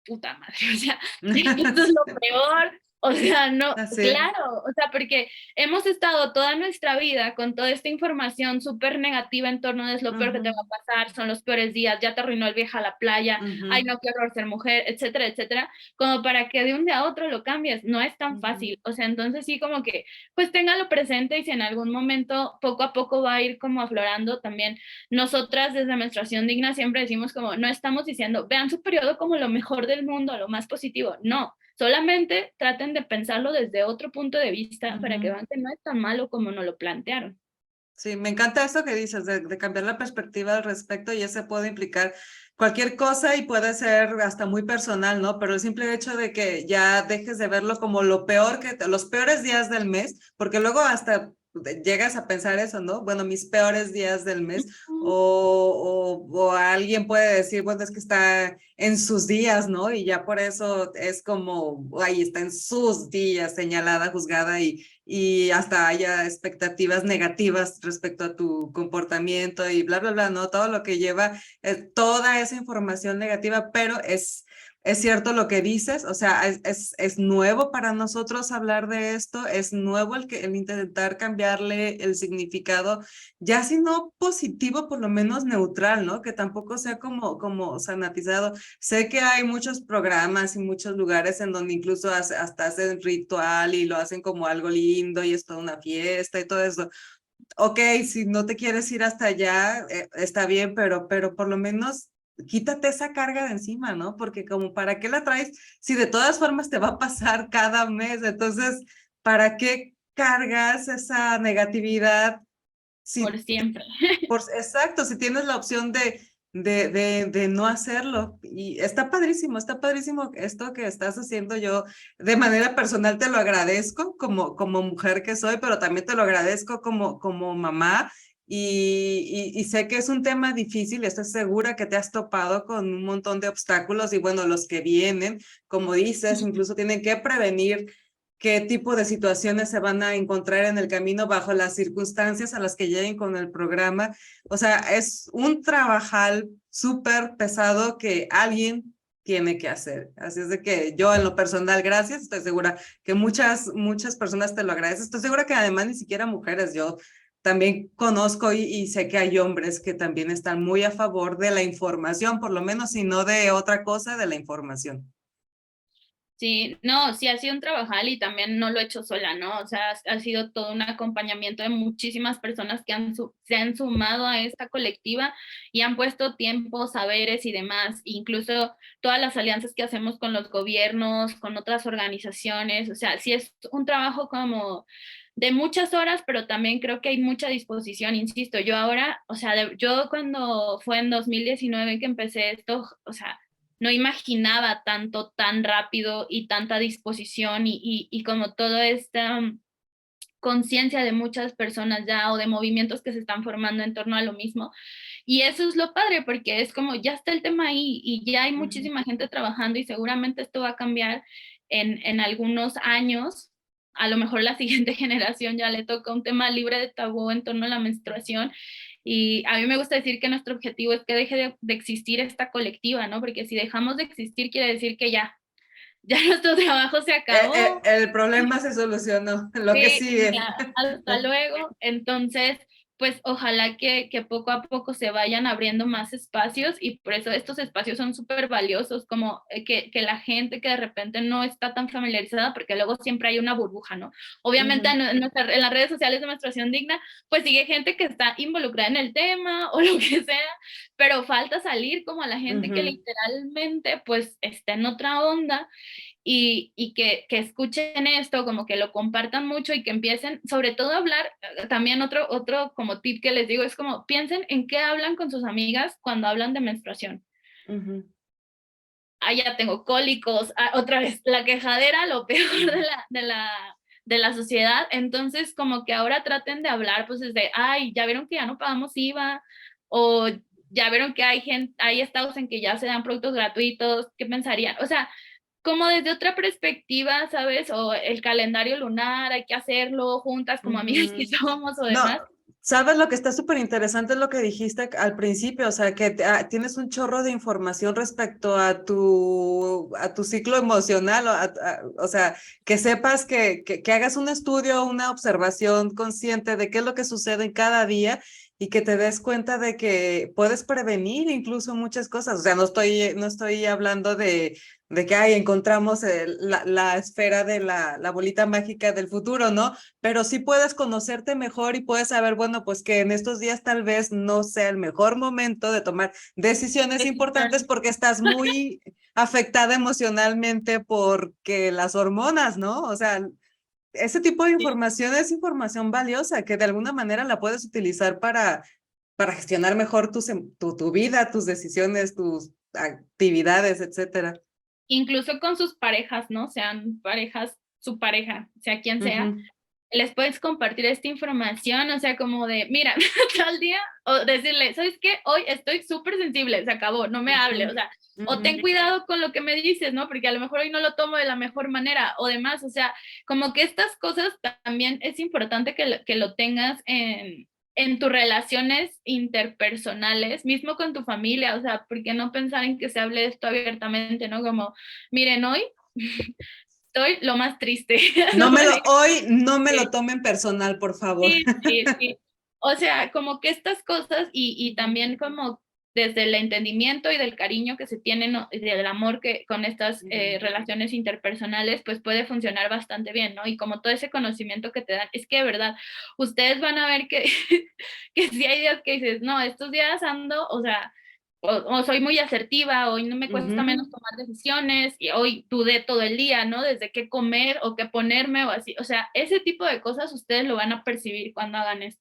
puta madre, o sea, esto es lo peor, o sea, no, Así. claro, o sea, porque hemos estado toda nuestra vida con toda esta información súper negativa en torno de es lo peor que te va Ujú, a pasar, son los peores días, ya te arruinó el viaje a la playa, ay, ujú, no, qué horror ser mujer, etcétera, etcétera, como para que de un día a otro lo cambies, no es tan ujú. fácil, o sea, entonces sí como que, pues téngalo presente y si en algún momento poco a poco va a ir como aflorando también nosotras desde Menstruación Digna siempre decimos como, no estamos diciendo, vean su periodo como lo mejor del mundo, lo más positivo, no, solamente traten de pensarlo desde otro punto de vista para que Ujú. vean que no es tan malo como nos lo plantearon. Sí, me encanta eso que dices, de cambiar la perspectiva al respecto y ese puede implicar cualquier cosa y puede ser hasta muy personal, ¿no? Pero el simple hecho de que ya dejes de verlo como lo peor los peores días del mes, porque luego hasta llegas a pensar eso, ¿no? Bueno, mis peores días del mes, o alguien puede decir, bueno, es que está en sus días, ¿no? Y ya por eso es como, ahí está en sus días, señalada, juzgada y hasta haya expectativas negativas respecto a tu comportamiento y bla, bla, bla, ¿no? Todo lo que lleva toda esa información negativa, pero es cierto lo que dices, o sea, es nuevo para nosotros hablar de esto, es nuevo el intentar cambiarle el significado, ya si no positivo, por lo menos neutral, ¿no? Que tampoco sea como sanatizado. Sé que hay muchos programas y muchos lugares en donde incluso hasta hacen ritual y lo hacen como algo lindo y es toda una fiesta y todo eso. ok, si no te quieres ir hasta allá, está bien, pero por lo menos quítate esa carga de encima, ¿no? Porque como, ¿para qué la traes? Si de todas formas te va a pasar cada mes, entonces, ¿para qué cargas esa negatividad? por Si, siempre. exacto, si tienes la opción de no hacerlo. Y está padrísimo esto que estás haciendo. Yo de manera personal te lo agradezco como mujer que soy, pero también te lo agradezco como mamá. Y sé que es un tema difícil, estoy segura que te has topado con un montón de obstáculos y bueno, los que vienen, como dices, incluso tienen que prevenir qué tipo de situaciones se van a encontrar en el camino bajo las circunstancias a las que lleguen con el programa. O sea, es un trabajal súper pesado que alguien tiene que hacer. Así es de que yo en lo personal, gracias, estoy segura que muchas personas te lo agradecen. Estoy segura que además ni siquiera mujeres, yo también conozco y sé que hay hombres que también están muy a favor de la información, por lo menos, si no de otra cosa, de la información. Sí, no, sí ha sido un trabajal y también no lo he hecho sola, ¿no? O sea, ha sido todo un acompañamiento de muchísimas personas que se han sumado a esta colectiva y han puesto tiempo, saberes y demás, incluso todas las alianzas que hacemos con los gobiernos, con otras organizaciones, o sea, sí es un trabajo como de muchas horas, pero también creo que hay mucha disposición, insisto, yo ahora, o sea, yo cuando fue en 2019 que empecé esto, o sea, no imaginaba tanto, tan rápido y tanta disposición y como toda esta conciencia de muchas personas ya o de movimientos que se están formando en torno a lo mismo. Y eso es lo padre, porque es como ya está el tema ahí y ya hay muchísima gente trabajando y seguramente esto va a cambiar en algunos años. A lo mejor la siguiente generación ya le toca un tema libre de tabú en torno a la menstruación. Y a mí me gusta decir que nuestro objetivo es que deje de existir esta colectiva, ¿no? Porque si dejamos de existir quiere decir que ya nuestro trabajo se acabó. El problema se solucionó, lo que Sí, sigue. ya, hasta luego. Entonces, pues ojalá que poco a poco se vayan abriendo más espacios y por eso estos espacios son súper valiosos, como que la gente que de repente no está tan familiarizada, porque luego siempre hay una burbuja, ¿no? Obviamente en las redes sociales de Menstruación Digna, pues sigue gente que está involucrada en el tema o lo que sea, pero falta salir como a la gente que literalmente pues está en otra onda y que escuchen esto, como que lo compartan mucho y que empiecen, sobre todo a hablar, también otro como tip que les digo es como piensen en qué hablan con sus amigas cuando hablan de menstruación. Ah, ya tengo cólicos, otra vez, la quejadera, lo peor de la sociedad, entonces como que ahora traten de hablar pues desde, ay, ya vieron que ya no pagamos IVA, o ya vieron que hay estados en que ya se dan productos gratuitos, ¿qué pensarían? O sea, como desde otra perspectiva, ¿sabes? O el calendario lunar, hay que hacerlo juntas como amigas que somos o No, demás. sabes lo que está súper interesante es lo que dijiste al principio, o sea, que tienes un chorro de información respecto a tu ciclo emocional, o sea, que sepas que hagas un estudio, una observación consciente de qué es lo que sucede en cada día y que te des cuenta de que puedes prevenir incluso muchas cosas. O sea, no estoy hablando de que ahí encontramos la esfera de la bolita mágica del futuro, ¿no? Pero sí puedes conocerte mejor y puedes saber, bueno, pues que en estos días tal vez no sea el mejor momento de tomar decisiones importantes porque estás muy afectada emocionalmente porque las hormonas, ¿no? O sea, ese tipo de información es información valiosa que de alguna manera la puedes utilizar para gestionar mejor tu vida, tus decisiones, tus actividades, etcétera. Incluso con sus parejas, ¿no? Sean parejas, su pareja, sea quien sea, Ujú, les puedes compartir esta información, o sea, como de, mira, tal día, o decirle, ¿sabes qué? Hoy estoy súper sensible, se acabó, no me hable, o sea, o ten ujú. cuidado con lo que me dices, ¿no? Porque a lo mejor hoy no lo tomo de la mejor manera, o demás, o sea, como que estas cosas también es importante que lo tengas en tus relaciones interpersonales, mismo con tu familia, o sea, ¿por qué no pensar en que se hable de esto abiertamente, ¿no? Como, miren, hoy estoy lo más triste, no me digas. Hoy no me lo tomen personal, por favor. Sí, sí, sí. O sea, como que estas cosas y también como desde el entendimiento y del cariño que se tienen y del amor que con estas relaciones interpersonales, pues puede funcionar bastante bien, ¿no? Y como todo ese conocimiento que te dan, es que de verdad, ustedes van a ver que, que sí hay días que dices, no, estos días ando, o sea, o soy muy asertiva, hoy no me cuesta menos tomar decisiones, y hoy dudé todo el día, ¿no? Desde qué comer o qué ponerme o así, o sea, ese tipo de cosas ustedes lo van a percibir cuando hagan esto.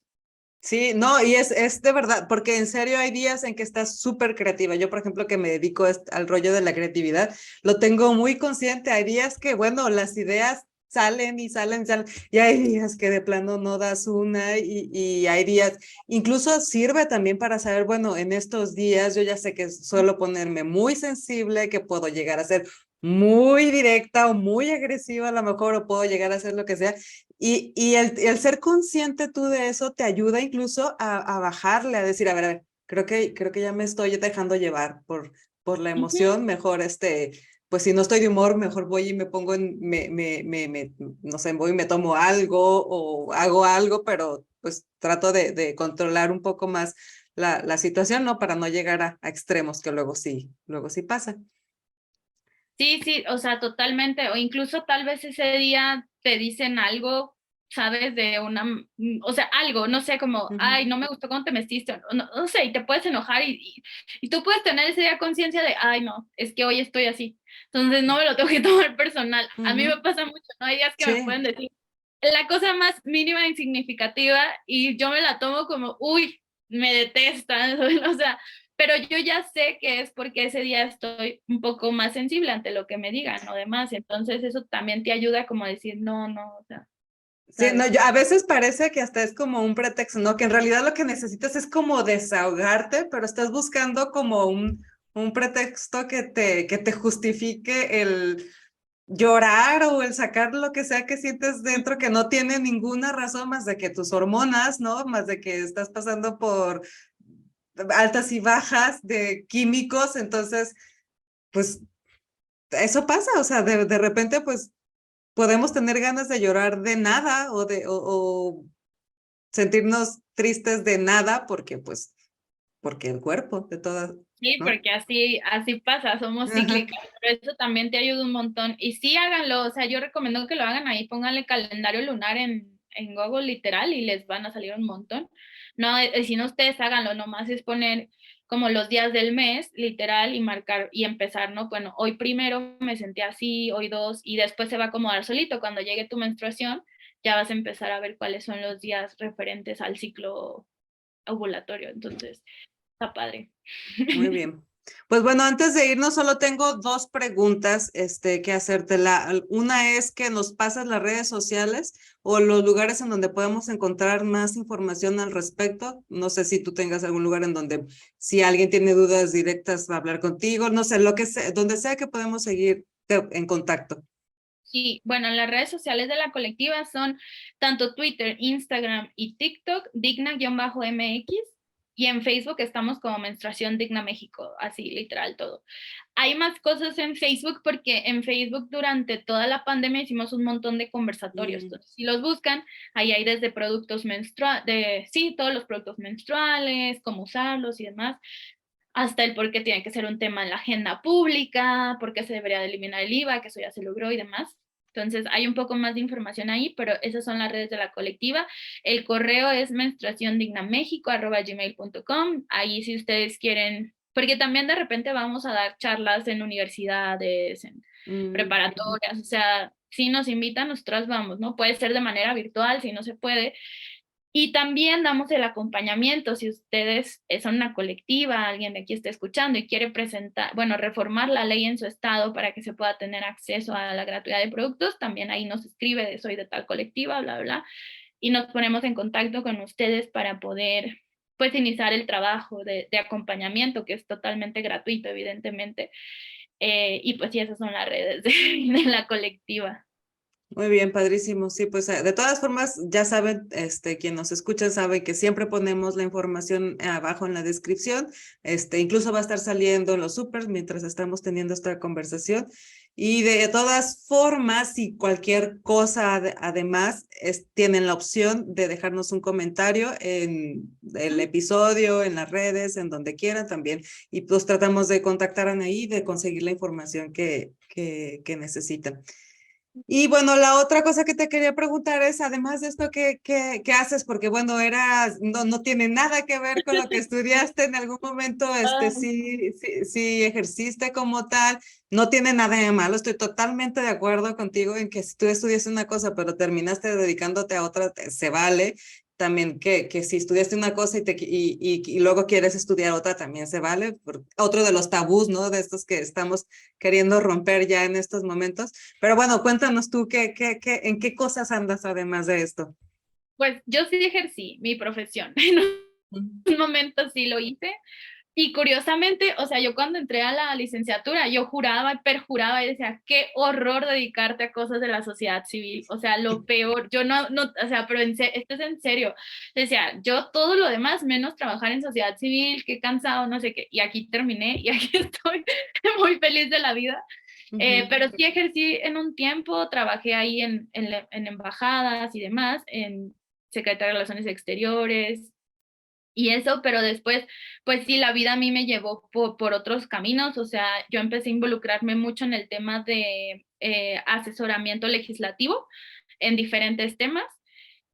Sí, no, y es de verdad, porque en serio hay días en que estás súper creativa. Yo, por ejemplo, que me dedico al rollo de la creatividad, lo tengo muy consciente. Hay días que, bueno, las ideas salen y salen, salen, y hay días que de plano no das una, y hay días, incluso sirve también para saber, bueno, en estos días yo ya sé que suelo ponerme muy sensible, que puedo llegar a ser muy directa o muy agresiva a lo mejor, o puedo llegar a hacer lo que sea. Y el ser consciente tú de eso te ayuda incluso a bajarle, a decir, a ver, creo que ya me estoy dejando llevar por la emoción, mejor pues si no estoy de humor, mejor voy y me pongo no sé, voy y me tomo algo o hago algo, pero pues trato de controlar un poco más la situación, ¿no? Para no llegar a extremos que luego sí pasa. Sí, sí, o sea, totalmente, o incluso tal vez ese día te dicen algo, sabes, de una, o sea, algo, no sé, como, ay, no me gustó cómo te vestiste, no sé, y te puedes enojar y tú puedes tener ese día conciencia de, ay, no, es que hoy estoy así, entonces no me lo tengo que tomar personal. A mí me pasa mucho, ¿no? Hay días que me Sí. pueden decir la cosa más mínima e insignificativa y yo me la tomo como, uy, me detestan, o sea, pero yo ya sé que es porque ese día estoy un poco más sensible ante lo que me digan o demás, entonces eso también te ayuda como a decir, no, no, o sea, Sí, no, ¿sabes? a veces parece que hasta es como un pretexto, ¿no? Que en realidad lo que necesitas es como desahogarte, pero estás buscando como un pretexto que te justifique el llorar o el sacar lo que sea que sientes dentro, que no tiene ninguna razón más de que tus hormonas, ¿no? Más de que estás pasando por altas y bajas de químicos, entonces, pues eso pasa, o sea, de repente, pues podemos tener ganas de llorar de nada o sentirnos tristes de nada porque el cuerpo de todas, Sí, ¿no? porque así pasa, somos Ajá. cíclicas, pero eso también te ayuda un montón. Y sí, háganlo, o sea, yo recomiendo que lo hagan ahí, pónganle calendario lunar en Google literal y les van a salir un montón. No, si no ustedes háganlo, nomás es poner como los días del mes, literal, y marcar y empezar, ¿no? Bueno, hoy primero me sentí así, hoy dos, y después se va a acomodar solito. Cuando llegue tu menstruación, ya vas a empezar a ver cuáles son los días referentes al ciclo ovulatorio. Entonces, está padre. Muy bien. Pues bueno, antes de irnos, solo tengo dos preguntas que hacerte. Una es que nos pasas las redes sociales o los lugares en donde podemos encontrar más información al respecto. No sé si tú tengas algún lugar en donde, si alguien tiene dudas directas, va a hablar contigo. No sé, lo que sea, donde sea que podemos seguir en contacto. Sí, bueno, las redes sociales de la colectiva son tanto Twitter, Instagram y TikTok, digna-mx, y en Facebook estamos como Menstruación Digna México, así literal todo. Hay más cosas en Facebook porque en Facebook durante toda la pandemia hicimos un montón de conversatorios. Entonces, si los buscan, ahí hay desde productos menstruales, sí, todos los productos menstruales, cómo usarlos y demás, hasta el por qué tiene que ser un tema en la agenda pública, por qué se debería de eliminar el IVA, que eso ya se logró y demás. Entonces hay un poco más de información ahí, pero esas son las redes de la colectiva. El correo es menstruaciondignamexico@gmail.com. Ahí si ustedes quieren, porque también de repente vamos a dar charlas en universidades, en preparatorias, o sea, si nos invitan, nosotras vamos, ¿no? Puede ser de manera virtual, si no se puede, y también damos el acompañamiento, si ustedes son una colectiva, alguien de aquí está escuchando y quiere presentar, bueno, reformar la ley en su estado para que se pueda tener acceso a la gratuidad de productos, también ahí nos escribe de soy de tal colectiva, bla, bla, bla, y nos ponemos en contacto con ustedes para poder, pues, iniciar el trabajo de acompañamiento, que es totalmente gratuito, evidentemente. Y pues sí, esas son las redes de la colectiva. Muy bien, padrísimo. Sí, pues de todas formas, ya saben, quien nos escucha sabe que siempre ponemos la información abajo en la descripción. Incluso va a estar saliendo en los supers mientras estamos teniendo esta conversación. Y de todas formas, si cualquier cosa además, tienen la opción de dejarnos un comentario en el episodio, en las redes, en donde quieran también. Y pues tratamos de contactar a Anaí, de conseguir la información que necesitan. Y bueno, la otra cosa que te quería preguntar es, además de esto, ¿qué haces? Porque bueno, no tiene nada que ver con lo que estudiaste en algún momento, sí ejerciste como tal, no tiene nada de malo, estoy totalmente de acuerdo contigo en que si tú estudiaste una cosa, pero terminaste dedicándote a otra, se vale. También que si estudiaste una cosa y luego quieres estudiar otra, también se vale. Otro de los tabús, ¿no? De estos que estamos queriendo romper ya en estos momentos. Pero bueno, cuéntanos tú en qué cosas andas además de esto. Pues yo sí ejercí mi profesión. En un momento sí lo hice. Y curiosamente, o sea, yo cuando entré a la licenciatura, yo juraba y perjuraba y decía, qué horror dedicarte a cosas de la sociedad civil. O sea, lo peor, yo o sea, pero esto es en serio. Decía, yo todo lo demás, menos trabajar en sociedad civil, qué cansado, no sé qué. Y aquí terminé y aquí estoy muy feliz de la vida. Pero sí ejercí en un tiempo, trabajé ahí en embajadas y demás, en Secretaría de Relaciones Exteriores y eso, pero después, pues sí, la vida a mí me llevó por otros caminos, o sea, yo empecé a involucrarme mucho en el tema de asesoramiento legislativo en diferentes temas.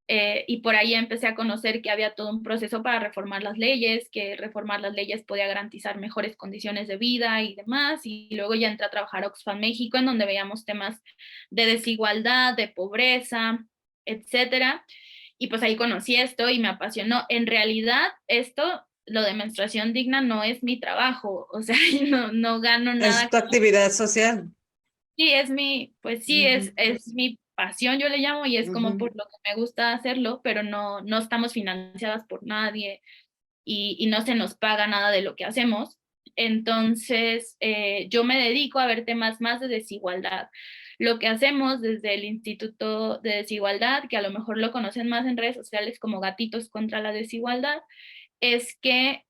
Y por ahí empecé a conocer que había todo un proceso para reformar las leyes, que reformar las leyes podía garantizar mejores condiciones de vida y demás, y luego ya entré a trabajar a Oxfam México, en donde veíamos temas de desigualdad, de pobreza, etcétera, y pues ahí conocí esto y me apasionó. En realidad, lo de menstruación digna no es mi trabajo, o sea, no gano Es nada. tu actividad social. Sí, pues sí, es mi pasión, yo le llamo, y es como por lo que me gusta hacerlo, pero no estamos financiadas por nadie y no se nos paga nada de lo que hacemos. Entonces, yo me dedico a ver temas más de desigualdad. Lo que hacemos desde el Instituto de Desigualdad, que a lo mejor lo conocen más en redes sociales como Gatitos contra la Desigualdad, es que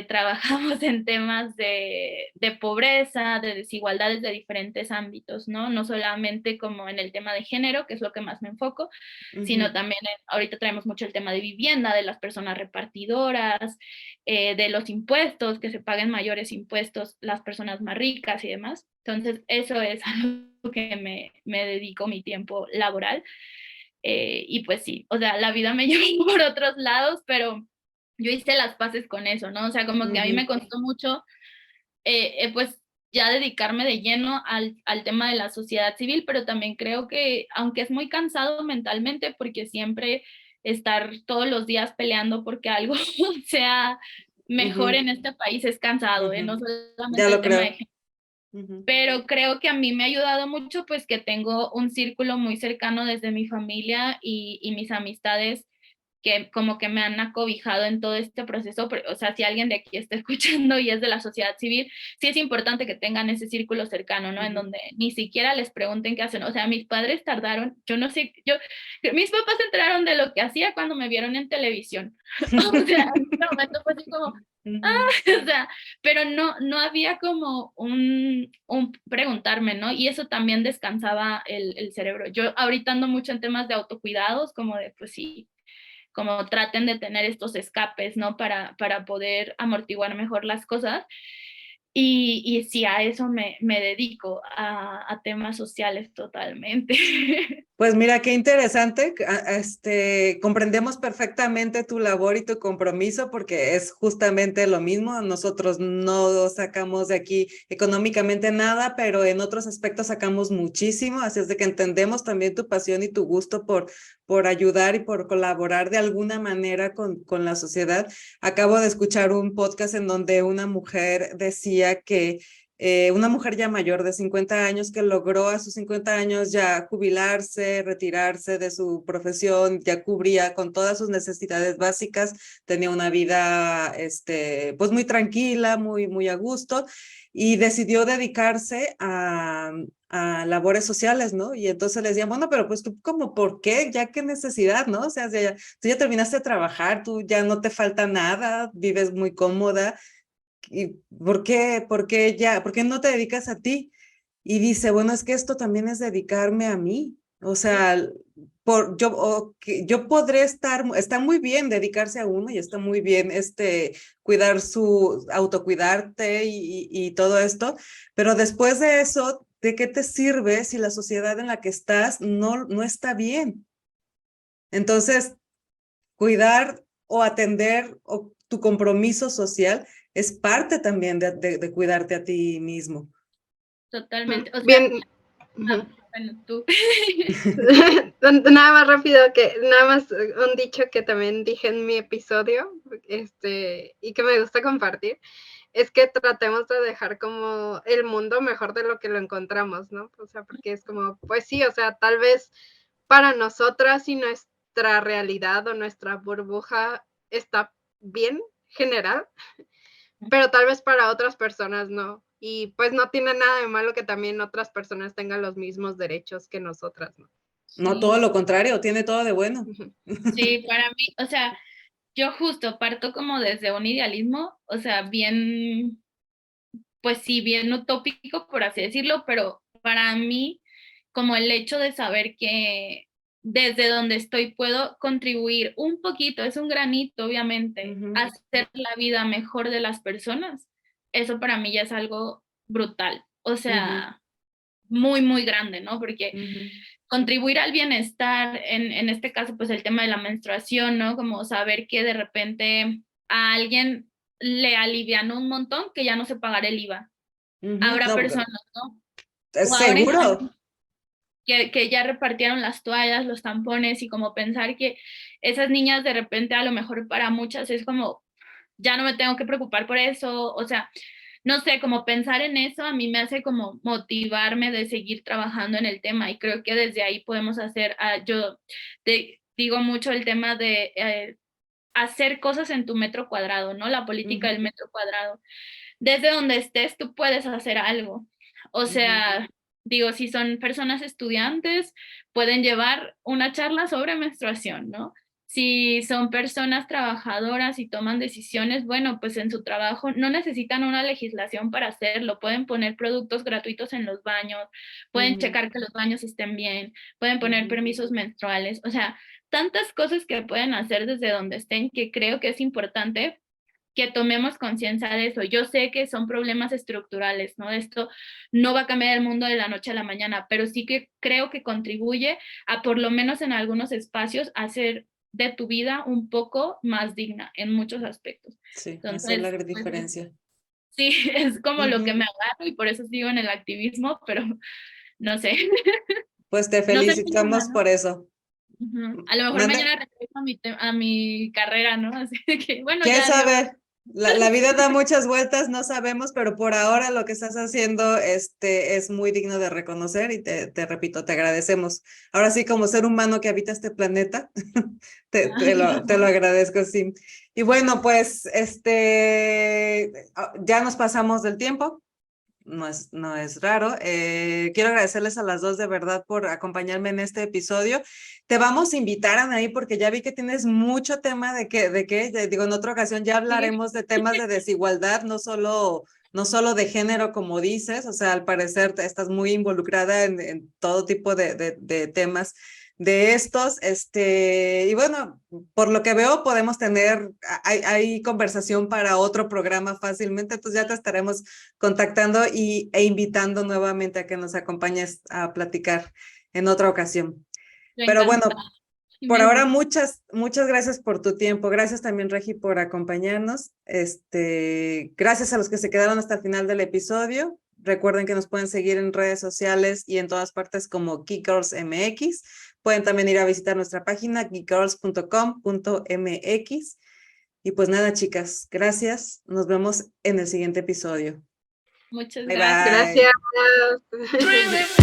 trabajamos en temas de pobreza, de desigualdades de diferentes ámbitos, ¿no? No solamente como en el tema de género, que es lo que más me enfoco, sino también ahorita traemos mucho el tema de vivienda, de las personas repartidoras, de los impuestos, que se paguen mayores impuestos las personas más ricas y demás. Entonces, eso es a lo que me dedico mi tiempo laboral. Y pues sí, o sea, la vida me llevó por otros lados, pero yo hice las paces con eso, ¿no? O sea, como que a mí me costó mucho, pues ya dedicarme de lleno al tema de la sociedad civil, pero también creo que, aunque es muy cansado mentalmente, porque siempre estar todos los días peleando porque algo sea mejor en este país es cansado, ¿eh? No Ya solamente el lo tema creo. de género. Pero creo que a mí me ha ayudado mucho, pues que tengo un círculo muy cercano desde mi familia y mis amistades que como que me han acobijado en todo este proceso. O sea, si alguien de aquí está escuchando y es de la sociedad civil, sí es importante que tengan ese círculo cercano, ¿no? En donde ni siquiera les pregunten qué hacen. O sea, mis padres tardaron, yo no sé, mis papás se enteraron de lo que hacía cuando me vieron en televisión. O sea, en ese momento fue así como, o sea, pero no había como un preguntarme, ¿no? Y eso también descansaba el cerebro. Yo ahorita ando mucho en temas de autocuidados, como de, pues sí, como traten de tener estos escapes, ¿no? Para poder amortiguar mejor las cosas. Y sí, a eso me dedico, a temas sociales totalmente. Pues mira, qué interesante. Comprendemos perfectamente tu labor y tu compromiso porque es justamente lo mismo. Nosotros no sacamos de aquí económicamente nada, pero en otros aspectos sacamos muchísimo. Así es de que entendemos también tu pasión y tu gusto por ayudar y por colaborar de alguna manera con la sociedad. Acabo de escuchar un podcast en donde una mujer decía que una mujer ya mayor de 50 años que logró a sus 50 años ya jubilarse, retirarse de su profesión, ya cubría con todas sus necesidades básicas, tenía una vida pues muy tranquila, muy a gusto, y decidió dedicarse a labores sociales, ¿no? Y entonces les decían, bueno, pero pues tú como, ¿por qué? Ya qué necesidad, ¿no? O sea, tú ya terminaste de trabajar, tú ya no te falta nada, vives muy cómoda. ¿Y por qué no te dedicas a ti? y dice, bueno, es que esto también es dedicarme a mí. O sea, yo podré está muy bien dedicarse a uno y está muy bien autocuidarte y todo esto, pero después de eso, ¿de qué te sirve si la sociedad en la que estás no está bien? Entonces, cuidar o atender o tu compromiso social es parte también de cuidarte a ti mismo. Totalmente. O sea, Bien. bueno, tú. Nada más rápido, nada más un dicho que también dije en mi episodio, y que me gusta compartir, es que tratemos de dejar como el mundo mejor de lo que lo encontramos, ¿no? O sea, porque es como, pues sí, o sea, tal vez para nosotras y nuestra realidad o nuestra burbuja está bien general, pero tal vez para otras personas no. Y pues no tiene nada de malo que también otras personas tengan los mismos derechos que nosotras, ¿no? No, todo lo contrario, tiene todo de bueno. Sí, para mí, o sea, yo justo parto como desde un idealismo, o sea, bien, pues sí, bien utópico, por así decirlo, pero para mí, como el hecho de saber que desde donde estoy puedo contribuir un poquito, es un granito, obviamente, a hacer la vida mejor de las personas, eso para mí ya es algo brutal, o sea, muy, muy grande, ¿no? Porque contribuir al bienestar, en este caso, pues el tema de la menstruación, ¿no? Como saber que de repente a alguien le alivianó un montón que ya no se pagará el IVA. Habrá No, personas, ¿no? O ahora en seguro. que ya repartieron las toallas, los tampones y como pensar que esas niñas de repente a lo mejor para muchas es como, ya no me tengo que preocupar por eso, o sea, no sé, como pensar en eso a mí me hace como motivarme de seguir trabajando en el tema y creo que desde ahí podemos hacer, yo te digo mucho el tema de hacer cosas en tu metro cuadrado, ¿no? La política del metro cuadrado. Desde donde estés, tú puedes hacer algo. O sea, digo, si son personas estudiantes, pueden llevar una charla sobre menstruación, ¿no? Si son personas trabajadoras y toman decisiones, bueno, pues en su trabajo no necesitan una legislación para hacerlo, pueden poner productos gratuitos en los baños, pueden checar que los baños estén bien, pueden poner permisos menstruales, o sea, tantas cosas que pueden hacer desde donde estén que creo que es importante que tomemos conciencia de eso. Yo sé que son problemas estructurales, ¿no? Esto no va a cambiar el mundo de la noche a la mañana, pero sí que creo que contribuye a, por lo menos en algunos espacios, a hacer de tu vida un poco más digna en muchos aspectos. Sí, hacer la Entonces, gran diferencia. sí, es como lo que me agarro y por eso sigo en el activismo, pero no sé. Pues te No sé felicitamos mañana, por ¿no? eso. A lo mejor ¿Mande? mañana regreso a mi carrera, ¿no? Así que, bueno, ¿Quién ya adiós. sabe? La vida da muchas vueltas, no sabemos, pero por ahora lo que estás haciendo es muy digno de reconocer y te repito, te agradecemos. Ahora sí, como ser humano que habita este planeta, te lo agradezco, sí. Y bueno, pues ya nos pasamos del tiempo. No es raro. Quiero agradecerles a las dos de verdad por acompañarme en este episodio. Te vamos a invitar, Anaí, porque ya vi que tienes mucho tema digo, en otra ocasión ya hablaremos de temas de desigualdad, no solo de género, como dices, o sea, al parecer estás muy involucrada en todo tipo de temas de estos, y bueno, por lo que veo podemos hay conversación para otro programa fácilmente, entonces ya te estaremos contactando e invitando nuevamente a que nos acompañes a platicar en otra ocasión. Pero bueno, por ahora muchas gracias por tu tiempo. Gracias también, Regi, por acompañarnos. Gracias a los que se quedaron hasta el final del episodio. Recuerden que nos pueden seguir en redes sociales y en todas partes como Geek Girls MX. Pueden también ir a visitar nuestra página geekgirls.com.mx. Y pues nada, chicas, gracias. Nos vemos en el siguiente episodio. Muchas Bye gracias. bye. Gracias.